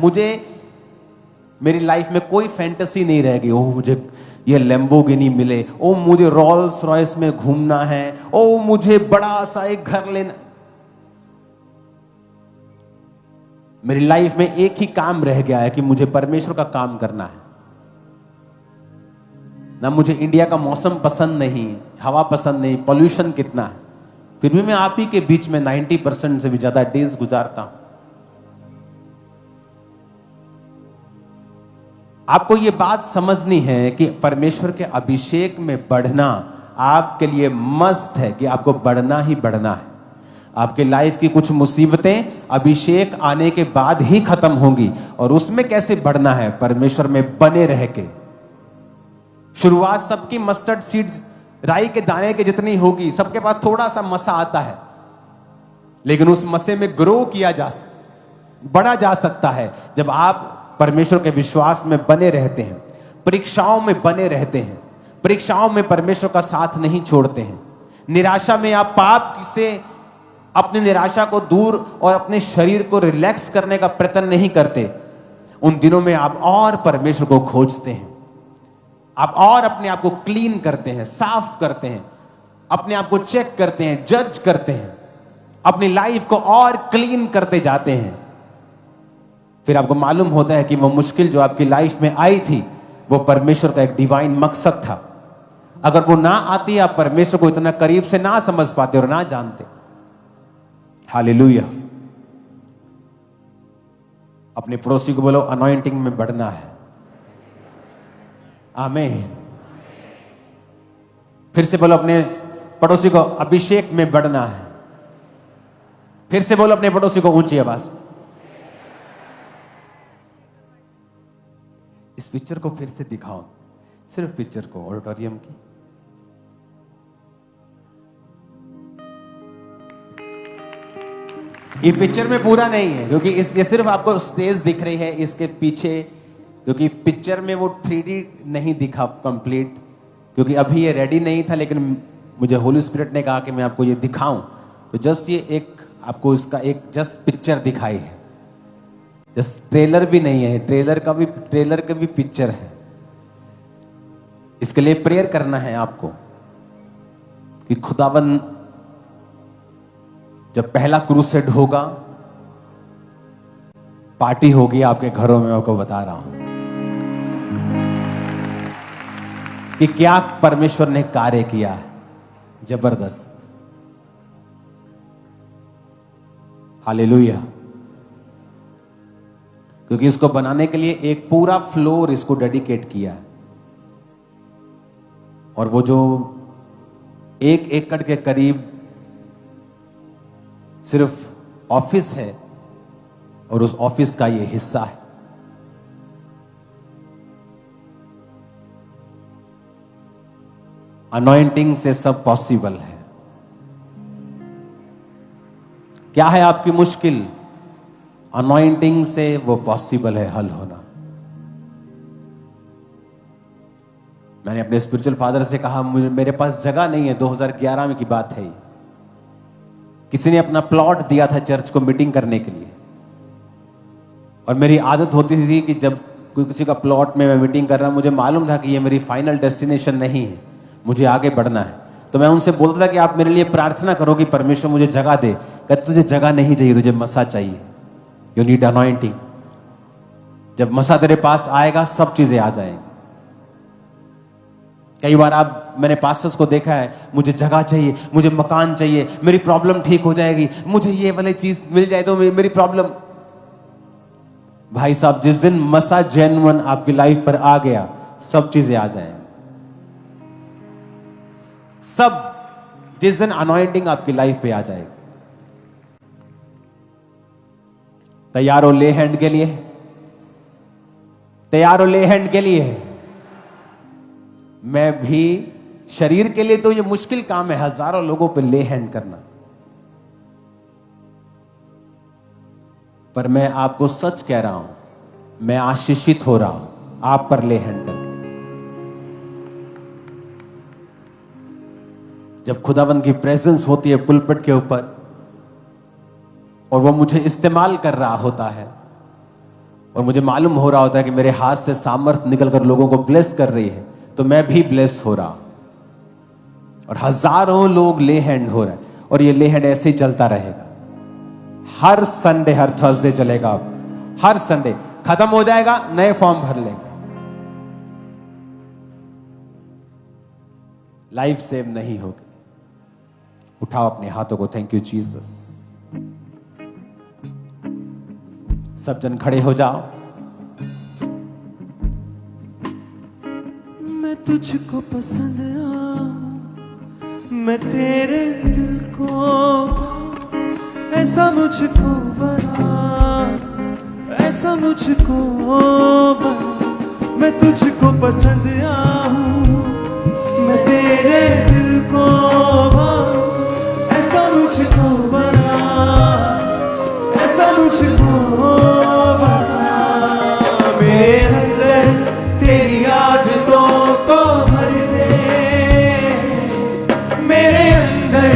मेरी लाइफ में कोई फैंटेसी नहीं रहेगी, ओह मुझे ये लैम्बोर्गिनी मिले, ओ मुझे रोल्स रॉयस में घूमना है, ओ मुझे बड़ा सा एक घर लेना। मेरी लाइफ में एक ही काम रह गया है कि मुझे परमेश्वर का काम करना है। ना मुझे इंडिया का मौसम पसंद नहीं, हवा पसंद नहीं, पॉल्यूशन कितना है, फिर भी मैं आप ही के बीच में 90% से भी ज्यादा डेज गुजारता हूं। आपको यह बात समझनी है कि परमेश्वर के अभिषेक में बढ़ना आपके लिए मस्ट है, कि आपको बढ़ना ही बढ़ना है। आपके लाइफ की कुछ मुसीबतें अभिषेक आने के बाद ही खत्म होंगी, और उसमें कैसे बढ़ना है, परमेश्वर में बने रह के। शुरुआत सबकी मस्टर्ड सीड्स, राई के दाने के जितनी होगी, सबके पास थोड़ा सा मसा आता है, लेकिन उस मसे में ग्रो किया बढ़ा जा सकता है जब आप परमेश्वर के विश्वास में बने रहते हैं, परीक्षाओं में बने रहते हैं, परीक्षाओं में परमेश्वर का साथ नहीं छोड़ते हैं। निराशा में आप पाप से अपनी निराशा को दूर और अपने शरीर को रिलैक्स करने का प्रयत्न नहीं करते। उन दिनों में आप और परमेश्वर को खोजते हैं, आप और अपने आप को क्लीन करते हैं, साफ करते हैं, अपने आप को चेक करते हैं, जज करते हैं, अपनी लाइफ को और क्लीन करते जाते हैं। फिर आपको मालूम होता है कि वो मुश्किल जो आपकी लाइफ में आई थी वो परमेश्वर का एक डिवाइन मकसद था। अगर वो ना आती, आप परमेश्वर को इतना करीब से ना समझ पाते और ना जानते। हालेलुया। अपने पड़ोसी को बोलो अनॉइंटिंग में बढ़ना है। आमीन। फिर से बोलो अपने पड़ोसी को अभिषेक में बढ़ना है। फिर से बोलो अपने पड़ोसी को ऊंची आवाज। इस पिक्चर को फिर से दिखाओ, सिर्फ पिक्चर को, ऑडिटोरियम की। ये पिक्चर में पूरा नहीं है, क्योंकि ये सिर्फ आपको स्टेज दिख रही है, इसके पीछे, क्योंकि पिक्चर में वो 3D नहीं दिखा कंप्लीट, क्योंकि अभी ये रेडी नहीं था, लेकिन मुझे होली स्पिरिट ने कहा कि मैं आपको ये दिखाऊं, तो जस्ट ये एक आपको इसका एक जस्ट पिक्चर दिखाई है, जस्ट ट्रेलर भी नहीं है, ट्रेलर का भी पिक्चर है। इसके लिए प्रेयर करना है आपको कि खुदावन जब पहला क्रूसेड होगा, पार्टी होगी आपके घरों में, आपको बता रहा हूं कि क्या परमेश्वर ने कार्य किया है, जबरदस्त। हालेलुया। क्योंकि इसको बनाने के लिए एक पूरा फ्लोर इसको डेडिकेट किया है, और वो जो 1 एकड़ के करीब सिर्फ ऑफिस है, और उस ऑफिस का ये हिस्सा है। अनॉइंटिंग से सब पॉसिबल है। क्या है आपकी मुश्किल? अनॉइंटिंग से वो पॉसिबल है हल होना। मैंने अपने स्पिरिचुअल फादर से कहा मेरे पास जगह नहीं है। 2011 में की बात है। किसी ने अपना प्लॉट दिया था चर्च को मीटिंग करने के लिए, और मेरी आदत होती थी कि जब कोई किसी का प्लॉट में मैं मीटिंग कर रहा हूं, मुझे मालूम था कि ये मेरी फाइनल डेस्टिनेशन नहीं है, मुझे आगे बढ़ना है, तो मैं उनसे बोलता था कि आप मेरे लिए प्रार्थना करो कि परमेश्वर मुझे जगह दे। कहते तुझे जगह नहीं चाहिए, तुझे मसा चाहिए, यू नीड अनॉइंटिंग। जब मसा तेरे पास आएगा सब चीजें आ जाएंगी। कई बार मैंने पास्टर्स को देखा है, मुझे जगह चाहिए, मुझे मकान चाहिए, मेरी प्रॉब्लम ठीक हो जाएगी, मुझे ये वाली चीज मिल जाए तो मेरी प्रॉब्लम। भाई साहब, जिस दिन मसा जेन्युइन आपकी लाइफ पर आ गया, सब चीजें आ जाएंगी। सब, जिस दिन अनॉइंटिंग आपकी लाइफ पे आ जाएगी। तैयार हो ले हैंड के लिए? तैयार हो ले हैंड के लिए? मैं भी शरीर के लिए तो ये मुश्किल काम है, हजारों लोगों पे ले हैंड करना, पर मैं आपको सच कह रहा हूं, मैं आशीषित हो रहा हूं आप पर ले हैंड करके। जब खुदावंद की प्रेजेंस होती है पुलपिट के ऊपर और वो मुझे इस्तेमाल कर रहा होता है और मुझे मालूम हो रहा होता है कि मेरे हाथ से सामर्थ्य निकलकर लोगों को ब्लेस कर रही है, तो मैं भी ब्लेस हो रहा और हजारों लोग ले हैंड हो रहे हैं। और ये ले हैंड ऐसे ही चलता रहेगा, हर संडे, हर थर्सडे चलेगा। हर संडे खत्म हो जाएगा, नए फॉर्म भर लेंगे। लाइफ सेव नहीं होगी। उठाओ अपने हाथों को। Thank you Jesus. सब जन खड़े हो जाओ। मैं तुझको पसंद आऊं, मैं तेरे दिल को, ऐसा मुझको बना, ऐसा मुझको बना। मैं तुझको पसंद आऊं, मैं तेरे दिल को, ऐसा मुझको बना, ऐसा मुझको बना। मेरे अंदर तेरी आदतों को भर दे, मेरे अंदर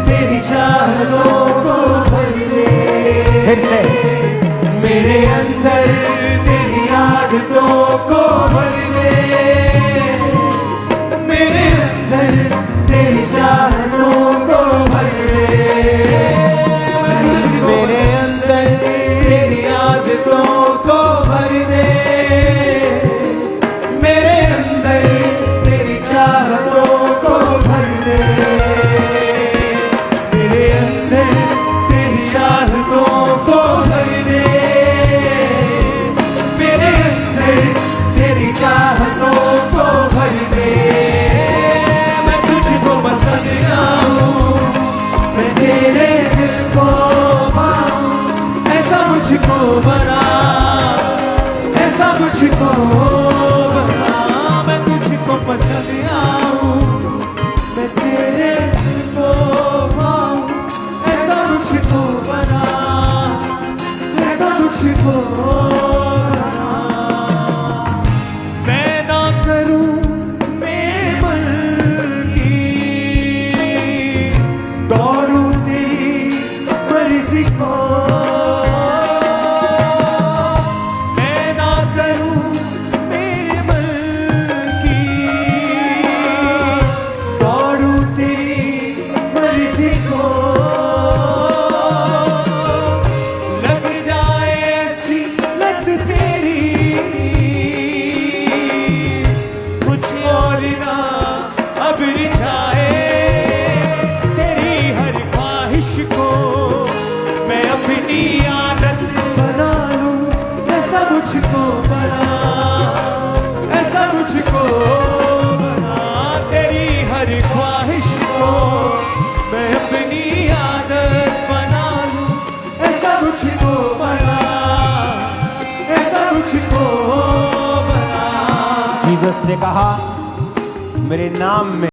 तेरी चाहतों को भर दे। फिर से, मेरे अंदर तेरी आदतों को भर दे, मेरे अंदर तेरी चाहतों को भर दे। मेरे अंदर तेरी आदतों को भर दे, मेरे अंदर तेरी चाहतों को भर दे। मेरे अंदर तेरी चाहतों को भर दे, मेरे अंदर तेरी चाहतों को भर दे। मैं तुझको पसंद आऊं, मैं तेरे दिल को पाऊं, ऐसा मुझको बना, ऐसा मुझको बना। मैं तुझको पसंद आऊं, मैं तेरे दिल को पाऊं, ऐसा मुझको बना, ऐसा मुझको बना। मैं ना करूं मेरे मन की, दौड़ूं तेरी मर्जी को। मैं ना करूं मेरे मन की, दौड़ूं तेरी मर्जी को। लग जाए ऐसी लत तेरी, कुछ और ना अब रिझाए। तेरी हर ख्वाहिश को मैं अपनी आदत बना लूं, ऐसा मुझको बना, ऐसा मुझको बना। तेरी हर ख्वाहिश को मैं अपनी आदत बना लूं, ऐसा मुझको बना, ऐसा मुझको बना। जीसस ने कहा मेरे नाम में